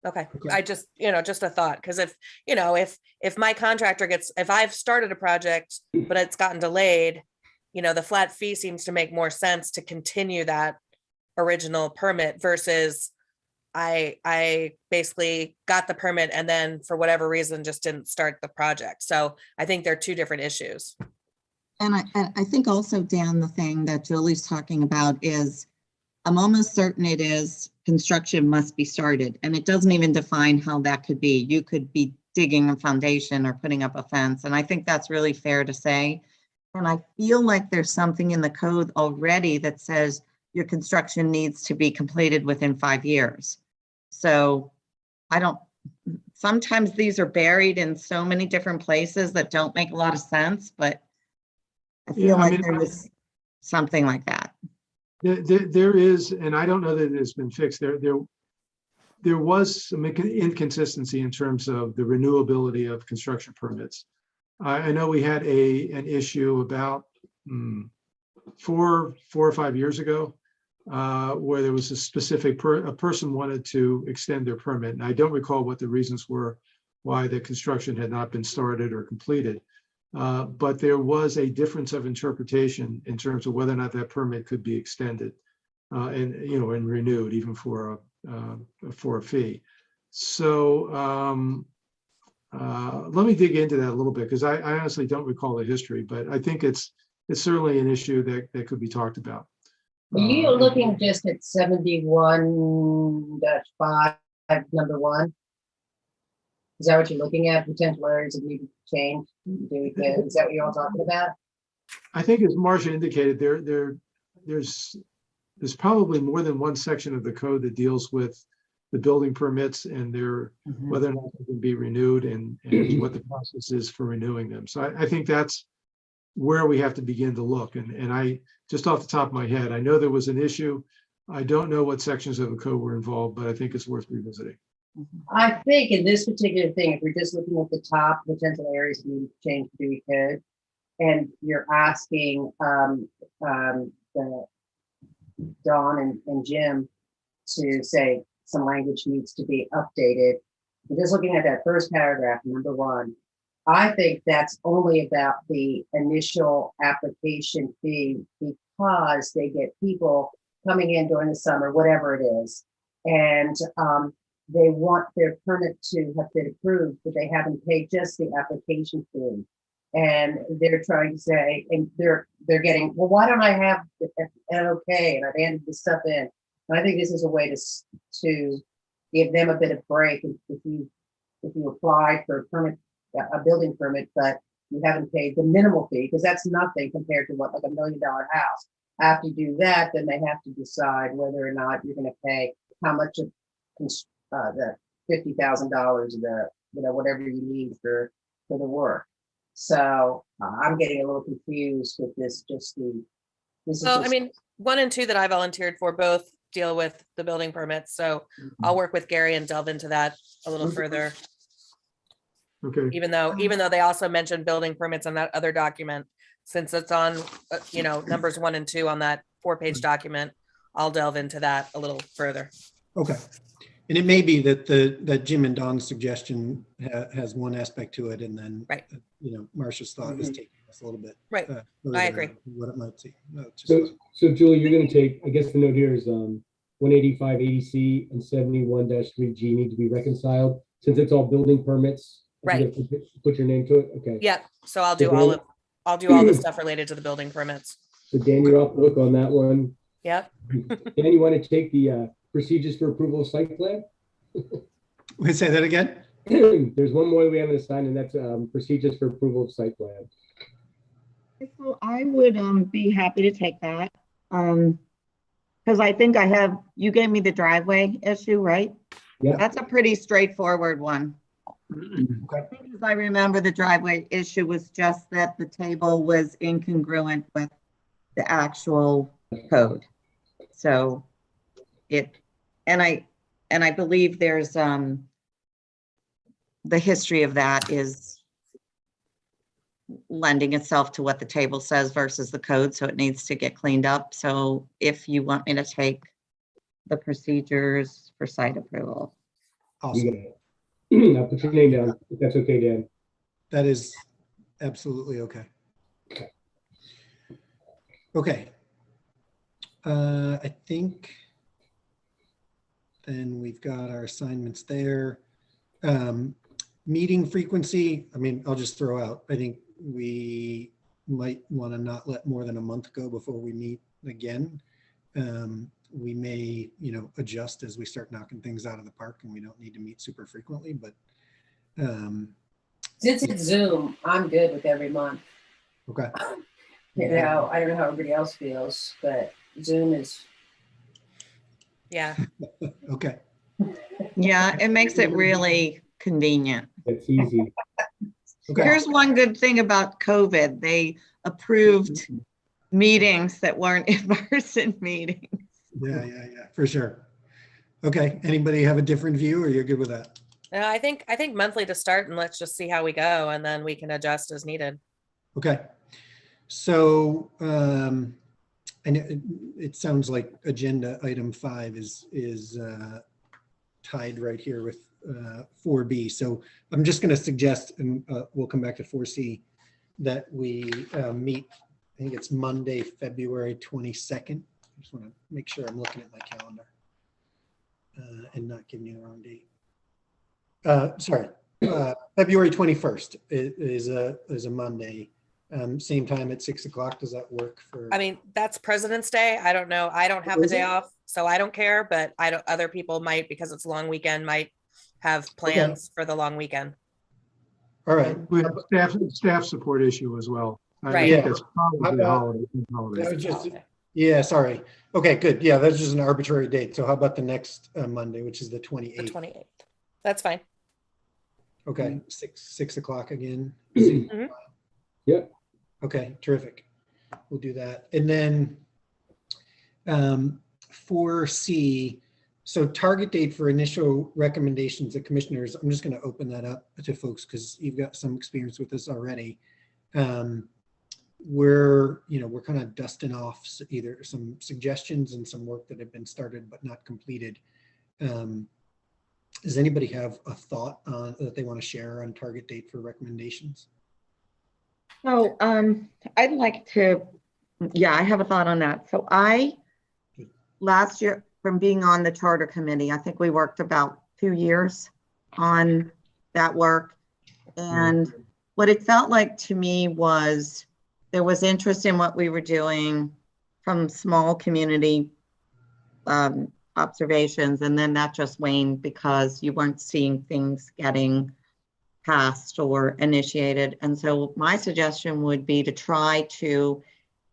Okay. Okay. I just, just a thought, because if my contractor if I've started a project, but it's gotten delayed, the flat fee seems to make more sense to continue that original permit versus I basically got the permit and then for whatever reason just didn't start the project. So I think they're two different issues. And I think also, Dan, the thing that Julie's talking about is, I'm almost certain it is construction must be started, and it doesn't even define how that could be. You could be digging a foundation or putting up a fence. And I think that's really fair to say. And I feel like there's something in the code already that says your construction needs to be completed within 5 years. So sometimes these are buried in so many different places that don't make a lot of sense, but I feel there was something like that. There is, and I don't know that it's been fixed. there was some inconsistency in terms of the renewability of construction permits. I know we had an issue about 4 or 5 years ago where there was a specific a person wanted to extend their permit, and I don't recall what the reasons were why the construction had not been started or completed. But there was a difference of interpretation in terms of whether or not that permit could be extended and renewed even for a fee. So let me dig into that a little bit, because I honestly don't recall the history, but I think it's certainly an issue that could be talked about. Are you looking just at 71-5, number 1? Is that what you're looking at? Potential areas that need to change? Is that what you're all talking about? I think, as Marcia indicated, there's probably more than one section of the code that deals with the building permits and whether or not they can be renewed and what the process is for renewing them. So I think that's where we have to begin to look. And I, just off the top of my head, I know there was an issue. I don't know what sections of the code were involved, but I think it's worth revisiting. I think in this particular thing, if we're just looking at the top potential areas that need to change the Dewey code, and you're asking the Dawn and Jim to say some language needs to be updated, we're just looking at that first paragraph, number 1. I think that's only about the initial application fee, because they get people coming in during the summer, whatever it is, and they want their permit to have been approved, but they haven't paid just the application fee. And they're trying to say, and they're getting, well, why don't I have an okay? And I've handed this stuff in. And I think this is a way to give them a bit of break. If you apply for a building permit, but you haven't paid the minimal fee, because that's nothing compared to what, like $1 million house. After you do that, then they have to decide whether or not you're going to pay how much of the $50,000, the whatever you need for the work. So I'm getting a little confused with this. I mean, 1 and 2 that I volunteered for both deal with the building permits. So I'll work with Gary and delve into that a little further. Okay. Even though they also mentioned building permits on that other document, since it's on, numbers 1 and 2 on that 4-page document, I'll delve into that a little further. Okay. And it may be that Jim and Don's suggestion has one aspect to it, and then right. Marcia's thought is taking us a little bit. Right. I agree. What it might see. So Julie, you're going to take, I guess the note here is 185-80C and 71-3G need to be reconciled, since it's all building permits. Right. Put your name to it. Okay. Yeah. So I'll do all the stuff related to the building permits. So Dan, you're off the hook on that one. Yep. Dan, you want to take the procedures for approval of site plan? Wait, say that again? There's one more we haven't assigned, and that's procedures for approval of site plan. So I would be happy to take that, because I think you gave me the driveway issue, right? Yeah. That's a pretty straightforward one. Okay. I think, as I remember, the driveway issue was just that the table was incongruent with the actual code. So and I believe there's the history of that is lending itself to what the table says versus the code, so it needs to get cleaned up. So if you want me to take the procedures for site approval. Awesome. Now put your name down, if that's okay, Dan. That is absolutely okay. Okay. I think then we've got our assignments there. Meeting frequency, I mean, I'll just throw out, I think we might want to not let more than a month go before we meet again. We may, adjust as we start knocking things out of the park, and we don't need to meet super frequently, but since it's Zoom, I'm good with every month. okay. I don't know how everybody else feels, but Zoom is. Yeah. Okay. Yeah, it makes it really convenient. That's easy. Okay. Here's one good thing about COVID. They approved meetings that weren't in-person meetings. Yeah, for sure. Okay, anybody have a different view or you're good with that? No, I think monthly to start, and let's just see how we go, and then we can adjust as needed. Okay. So, and it sounds like agenda item 5 is tied right here with 4B. So I'm just going to suggest, and we'll come back to 4C, that we meet, I think it's Monday, February 22nd. I just want to make sure I'm looking at my calendar and not giving you the wrong date. Sorry, February 21st is a Monday. Same time at 6 o'clock. Does that work for? I mean, that's President's Day. I don't know. I don't have the day off, so I don't care, but I don't, other people might, because it's a long weekend, might have plans for the long weekend. All right. We have staff support issue as well. I Right. think that's probably the That holiday. was just, yeah, sorry. Okay, good. Yeah, that's just an arbitrary date. So how about the next Monday, which is the 28th? The 28th. That's fine. Okay, 6 o'clock again. Mhm. Yep. Okay, terrific. We'll do that. And then 4C, so target date for initial recommendations of commissioners. I'm just going to open that up to folks because you've got some experience with this already. We're kind of dusting off either some suggestions and some work that have been started but not completed. Does anybody have a thought that they want to share on target date for recommendations? So I'd like to, I have a thought on that. So last year, from being on the charter committee, I think we worked about 2 years on that work. And what it felt like to me was there was interest in what we were doing from small community observations. And then that just waned because you weren't seeing things getting passed or initiated. And so my suggestion would be to try to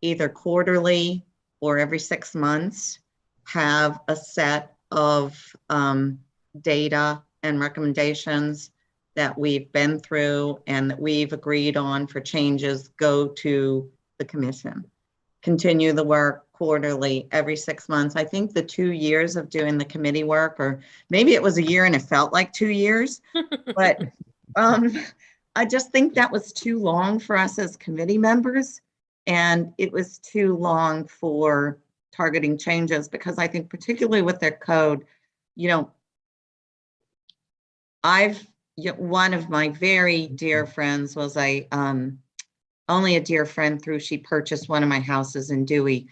either quarterly or every 6 months have a set of data and recommendations that we've been through and that we've agreed on for changes go to the commission. Continue the work quarterly every 6 months. I think the 2 years of doing the committee work, or maybe it was a year and it felt like 2 years, but I just think that was too long for us as committee members. And it was too long for targeting changes because I think particularly with their code, one of my very dear friends was only a dear friend through she purchased one of my houses in Dewey,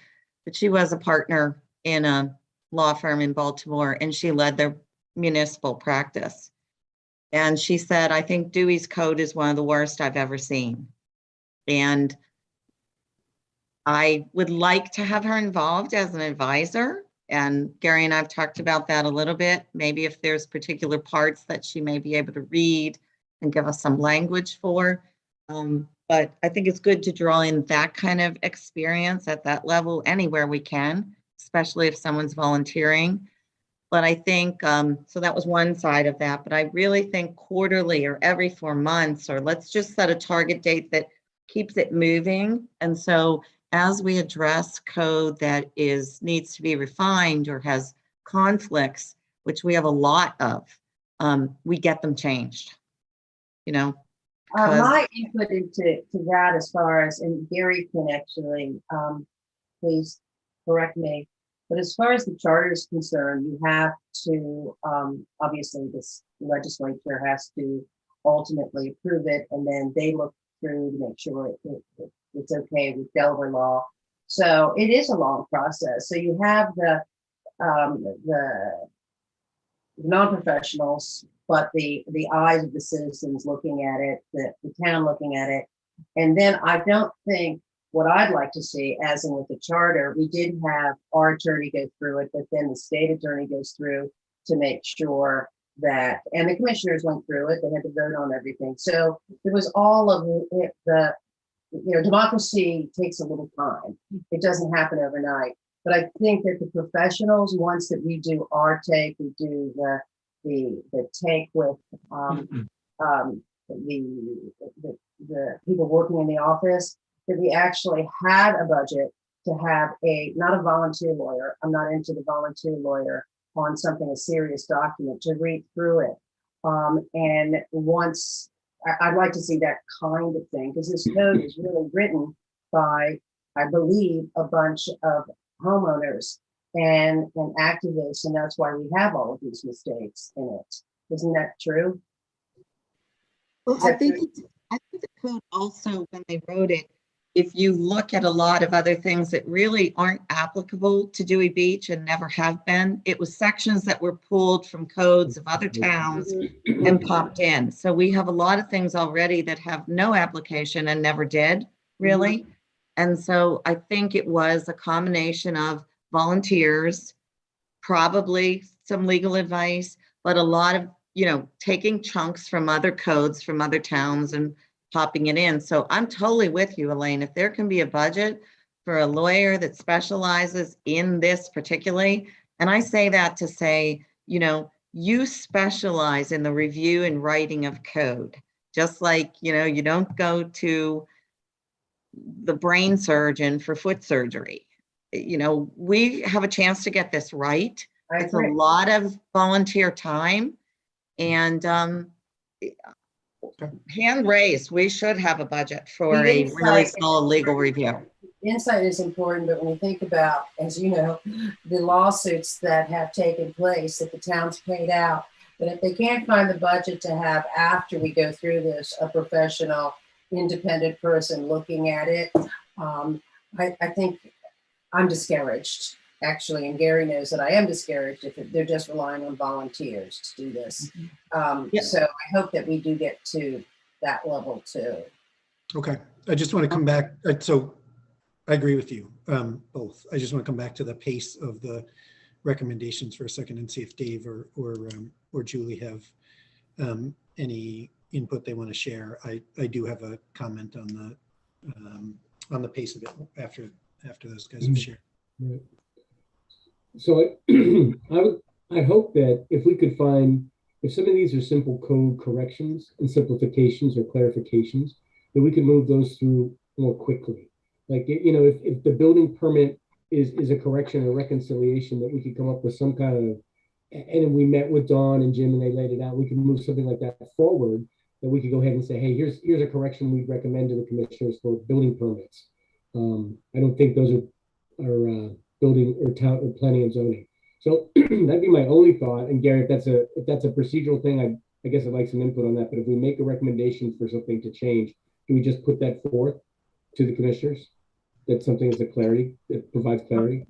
but she was a partner in a law firm in Baltimore and she led their municipal practice. And she said, I think Dewey's code is one of the worst I've ever seen. And I would like to have her involved as an advisor. And Gary and I've talked about that a little bit. Maybe if there's particular parts that she may be able to read and give us some language for. But I think it's good to draw in that kind of experience at that level anywhere we can, especially if someone's volunteering. But I think, so that was one side of that, but I really think quarterly or every 4 months, or let's just set a target date that keeps it moving. And so as we address code that needs to be refined or has conflicts, which we have a lot of, we get them changed, My input into that as far as, and Gary can actually, please correct me, but as far as the charter is concerned, you have to, obviously this legislature has to ultimately approve it, and then they look through to make sure it's okay with Delaware law. So it is a long process. So you have the non-professionals, but the eyes of the citizens looking at it, the town looking at it. And then I don't think what I'd like to see, as in with the charter, we did have our attorney go through it, but then the state attorney goes through to make sure that, and the commissioners went through it, they had to vote on everything. So it was all of the democracy takes a little time. It doesn't happen overnight. But I think that the professionals, once that we do our take, we do the take with the people working in the office, that we actually had a budget to have not a volunteer lawyer. I'm not into the volunteer lawyer, on something, a serious document, to read through it. And once, I'd like to see that kind of thing, because this code is really written by, I believe, a bunch of homeowners and activists, and that's why we have all of these mistakes in it. Isn't that true? Well, I think the code also, when they wrote it, if you look at a lot of other things that really aren't applicable to Dewey Beach and never have been, it was sections that were pulled from codes of other towns and popped in. So we have a lot of things already that have no application and never did, really. And so I think it was a combination of volunteers, probably some legal advice, but a lot of, taking chunks from other codes from other towns and popping it in. So I'm totally with you, Elaine. If there can be a budget for a lawyer that specializes in this particularly, and I say that to say, you specialize in the review and writing of code, just like, you don't go to the brain surgeon for foot surgery. We have a chance to get this right. It's a lot of volunteer time, and hand raised, we should have a budget for a really solid legal review. Insight is important, but when you think about, as you know, the lawsuits that have taken place that the town's paid out, but if they can't find the budget to have, after we go through this, a professional, independent person looking at it, I think I'm discouraged, actually, and Gary knows that I am discouraged if they're just relying on volunteers to do this. So I hope that we do get to that level too. Okay, I just want to come back. So I agree with you both. I just want to come back to the pace of the recommendations for a second and see if Dave or Julie have any input they want to share. I do have a comment on the pace of it after those guys have shared. Right. So I hope that if we could find, if some of these are simple code corrections and simplifications or clarifications, that we can move those through more quickly. Like, if the building permit is a correction or reconciliation, that we could come up with some kind of, and we met with Dawn and Jim and they laid it out, we could move something like that forward, that we could go ahead and say, hey, here's a correction we'd recommend to the commissioners for building permits. I don't think those are building or town or planning and zoning. So that'd be my only thought. And Gary, if that's a procedural thing, I guess I'd like some input on that. But if we make a recommendation for something to change, do we just put that forth to the commissioners? That's something that's a clarity, that provides clarity.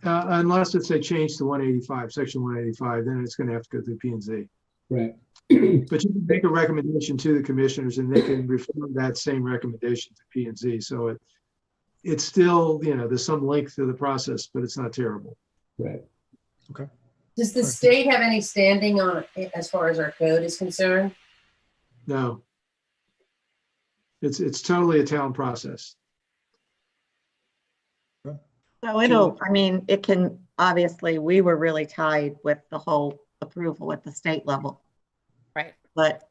Unless it's a change to 185, section 185, then it's going to have to go through P&Z. Right. But you can make a recommendation to the commissioners and they can refer that same recommendation to P&Z. So it's still, there's some length to the process, but it's not terrible. Right. Okay. Does the state have any standing on it as far as our code is concerned? No. It's totally a town process. So it can, obviously, we were really tied with the whole approval at the state level. Right. But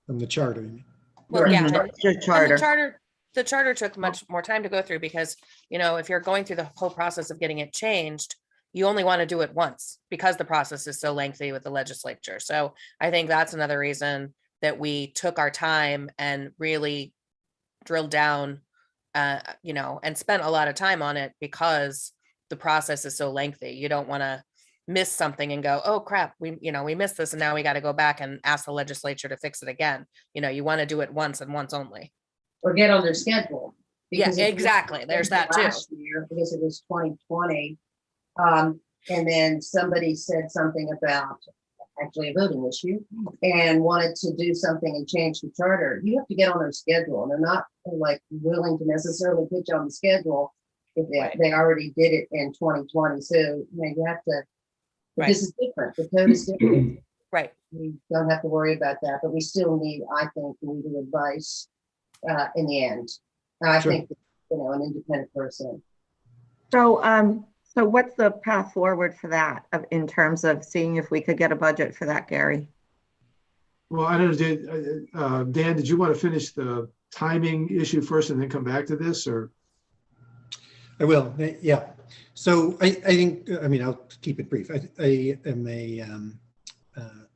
From the charter, you mean? Well, yeah. your charter. And the charter took much more time to go through because, if you're going through the whole process of getting it changed, you only want to do it once because the process is so lengthy with the legislature. So I think that's another reason that we took our time and really drilled down, and spent a lot of time on it because the process is so lengthy. You don't want to miss something and go, oh crap, we missed this and now we got to go back and ask the legislature to fix it again. You want to do it once and once only. Or get on their schedule. Yeah, exactly. There's that too. Last year, because it was 2020, and then somebody said something about actually a voting issue and wanted to do something and change the charter. You have to get on their schedule, and they're not like willing to necessarily put you on the schedule if they already did it in 2020. So you have to. But this is different. The code is different. Right. We don't have to worry about that, but we still need, I think, legal advice in the end. I think, an independent person. So what's the path forward for that in terms of seeing if we could get a budget for that, Gary? Well, I don't know, Dan, did you want to finish the timing issue first and then come back to this, or? I will, yeah. So I think, I mean, I'll keep it brief. I am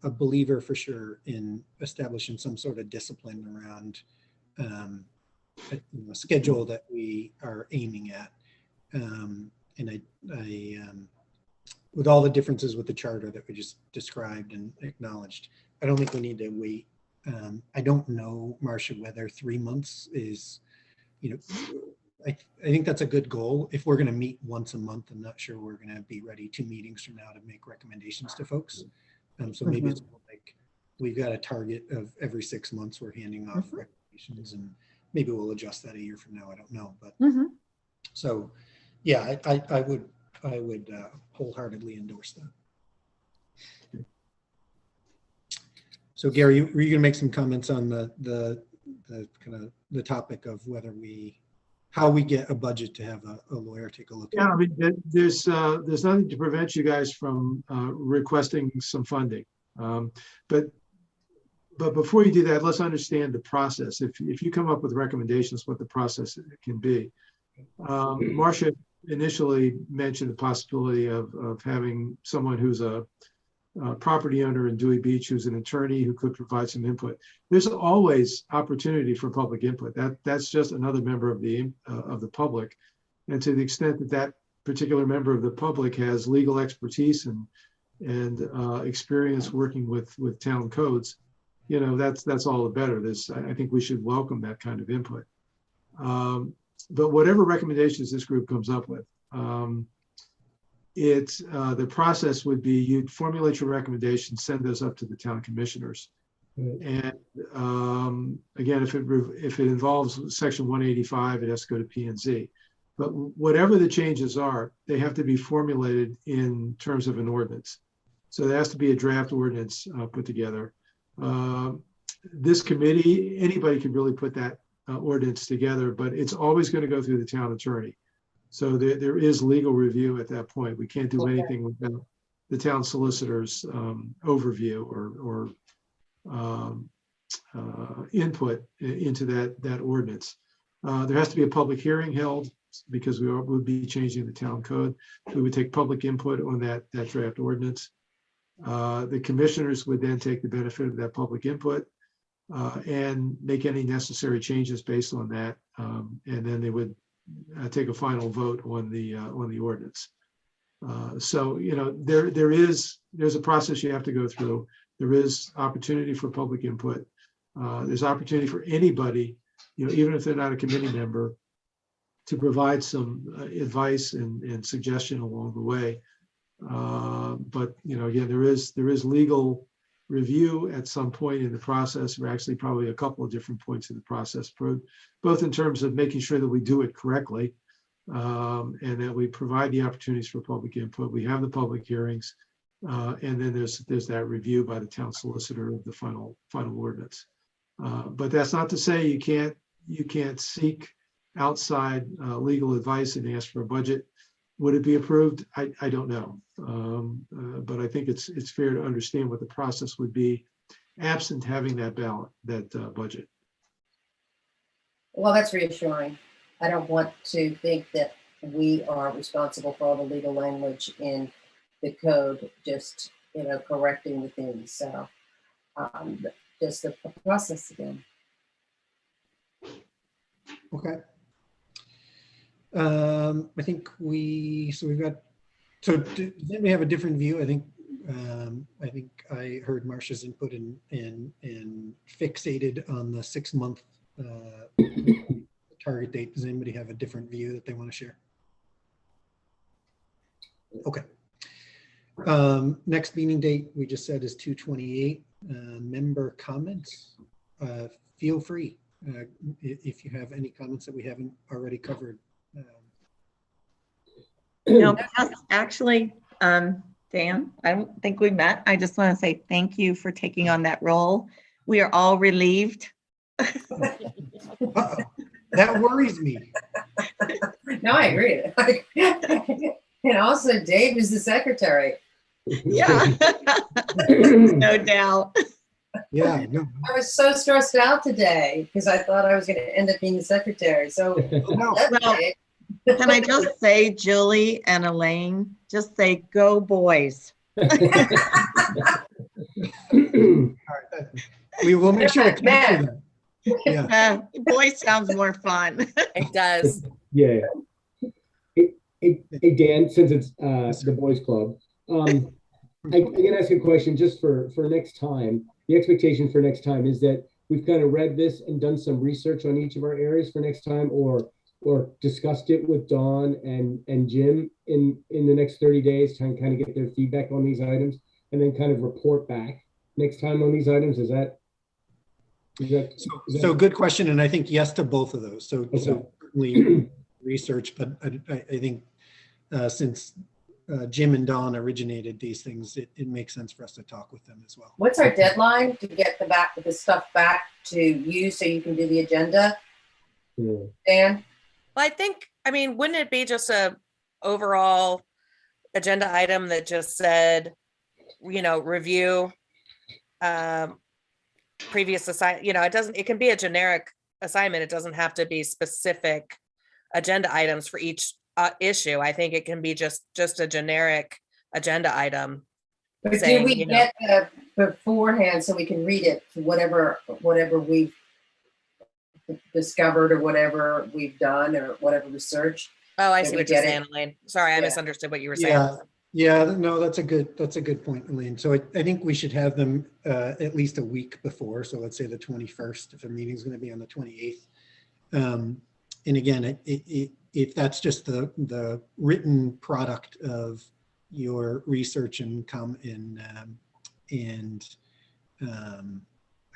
a believer for sure in establishing some sort of discipline around a schedule that we are aiming at. And with all the differences with the charter that we just described and acknowledged, I don't think we need to wait. I don't know, Marcia, whether 3 months is, I think that's a good goal. If we're going to meet once a month, I'm not sure we're going to be ready 2 meetings from now to make recommendations to folks. So maybe it's more like we've got a target of every 6 months we're handing off recommendations, and maybe we'll adjust that a year from now. I don't know, but so yeah, I would wholeheartedly endorse that. So Gary, were you going to make some comments on the kind of the topic of how we get a budget to have a lawyer take a look at? Yeah, I mean, there's nothing to prevent you guys from requesting some funding. But before you do that, let's understand the process. If you come up with recommendations, what the process can be. Marcia initially mentioned the possibility of having someone who's a property owner in Dewey Beach, who's an attorney who could provide some input. There's always opportunity for public input. That's just another member of the public. And to the extent that that particular member of the public has legal expertise and experience working with town codes, that's all the better. I think we should welcome that kind of input. But whatever recommendations this group comes up with, the process would be you'd formulate your recommendations, send those up to the town commissioners. And again, if it involves section 185, it has to go to P&Z. But whatever the changes are, they have to be formulated in terms of an ordinance. So there has to be a draft ordinance put together. This committee, anybody can really put that ordinance together, but it's always going to go through the town attorney. So there is legal review at that point. We can't do anything without the town solicitor's overview or input into that ordinance. There has to be a public hearing held because we would be changing the town code. We would take public input on that draft ordinance. The commissioners would then take the benefit of that public input and make any necessary changes based on that. And then they would take a final vote on the ordinance. So there's a process you have to go through. There is opportunity for public input. There's opportunity for anybody, even if they're not a committee member, to provide some advice and suggestion along the way. But again, there is legal review at some point in the process, or actually probably a couple of different points in the process, both in terms of making sure that we do it correctly and that we provide the opportunities for public input. We have the public hearings, and then there's that review by the town solicitor of the final ordinance. But that's not to say you can't seek outside legal advice and ask for a budget. Would it be approved? I don't know. But I think it's fair to understand what the process would be absent having that budget. Well, that's reassuring. I don't want to think that we are responsible for all the legal language in the code, just, correcting the things. So just the process again. Okay. I think did we have a different view? I think I heard Marcia's input and fixated on the 6 month target date. Does anybody have a different view that they want to share? Okay. Next meeting date we just said is 2/28. Member comments, feel free if you have any comments that we haven't already covered. No, actually, Dan, I don't think we met. I just want to say thank you for taking on that role. We are all relieved. That worries me. No, I agree. And also, Dave is the secretary. Yeah, no doubt. Yeah, no. I was so stressed out today because I thought I was going to end up being the secretary. So, No. that's Well, it. Can I just say, Julie and Elaine, just say, go boys. All right. We will make sure to capture that. Yeah. Boy sounds more fun. It does. Yeah. Hey, Dan, since it's the boys club, I can ask a question just for next time. The expectation for next time is that we've kind of read this and done some research on each of our areas for next time, or discussed it with Dawn and Jim in the next 30 days to kind of get their feedback on these items, and then kind of report back next time on these items. Is that so good question, and I think yes to both of those. So certainly research, but I think since Jim and Dawn originated these things, it makes sense for us to talk with them as well. What's our deadline to get the stuff back to you so you can do the agenda? Yeah. Dan? Well, I mean, wouldn't it be just a overall agenda item that just said, review previous assignment? It can be a generic assignment. It doesn't have to be specific agenda items for each issue. I think it can be just a generic agenda item. But do we get beforehand so we can read it, whatever we've discovered or whatever we've done or whatever research? Oh, I see what you're saying, Elaine. Sorry, I misunderstood what you were saying. Yeah, no, that's a good point, Elaine. So I think we should have them at least a week before. So let's say the 21st, if a meeting's going to be on the 28th. And again, if that's just the written product of your research and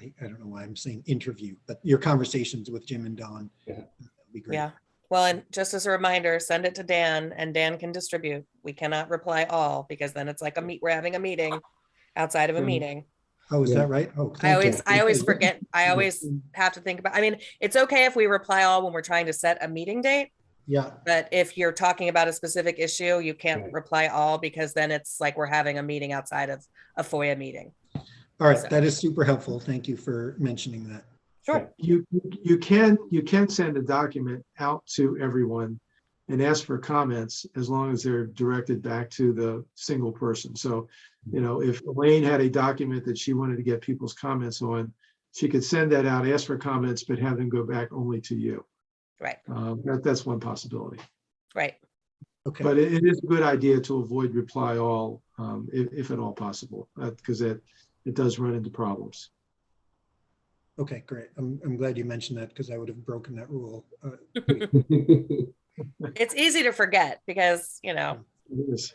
I don't know why I'm saying interview, but your conversations with Jim and Dawn, that'd be great. Yeah. Well, and just as a reminder, send it to Dan and Dan can distribute. We cannot reply all because then it's like we're having a meeting outside of a meeting. Oh, is that right? Oh, I always forget. I always have to think about, it's okay if we reply all when we're trying to set a meeting date. Yeah. But if you're talking about a specific issue, you can't reply all because then it's like we're having a meeting outside of a FOIA meeting. All right. That is super helpful. Thank you for mentioning that. Sure. You can send a document out to everyone and ask for comments as long as they're directed back to the single person. So, if Elaine had a document that she wanted to get people's comments on, she could send that out, ask for comments, but have them go back only to you. Right. That's one possibility. Right. Okay. But it is a good idea to avoid reply all, if at all possible, because it does run into problems. Okay, great. I'm glad you mentioned that because I would have broken that rule. It's easy to forget because, It is.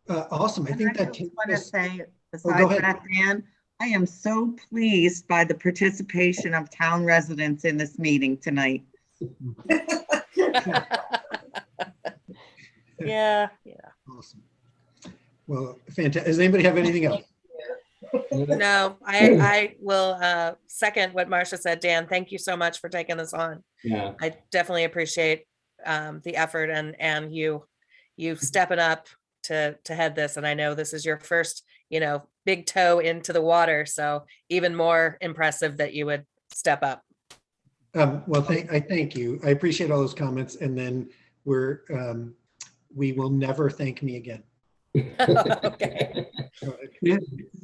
Awesome. I think that I takes want to us. say, go besides ahead. that, Dan, I am so pleased by the participation of town residents in this meeting tonight. Yeah. Awesome. Well, fantastic. Does anybody have anything else? No, I will second what Marcia said. Dan, thank you so much for taking this on. Yeah. I definitely appreciate the effort and you stepping up to head this. And I know this is your first, big toe into the water. So even more impressive that you would step up. Well, I thank you. I appreciate all those comments. And then we will never thank me again. Okay.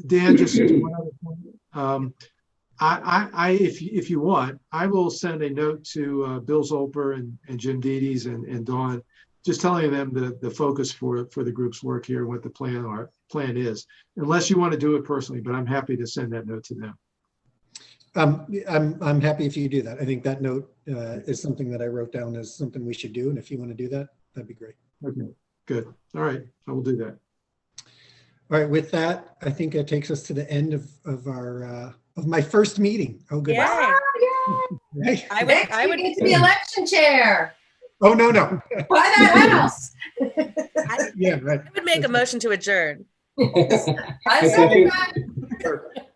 Dan, just one other point. If you want, I will send a note to Bill Zolper and Jim Dedes and Dawn, just telling them the focus for the group's work here and what the plan is. Unless you want to do it personally, but I'm happy to send that note to them. I'm happy if you do that. I think that note is something that I wrote down as something we should do. And if you want to do that, that'd be great. Okay, good. All right, I will do that. All right. With that, I think it takes us to the end of our of my first meeting. Oh, good. Yay. Right? I would get to be election chair. Oh, no. Buy that house. Yeah, right. I would make a motion to adjourn. I second that.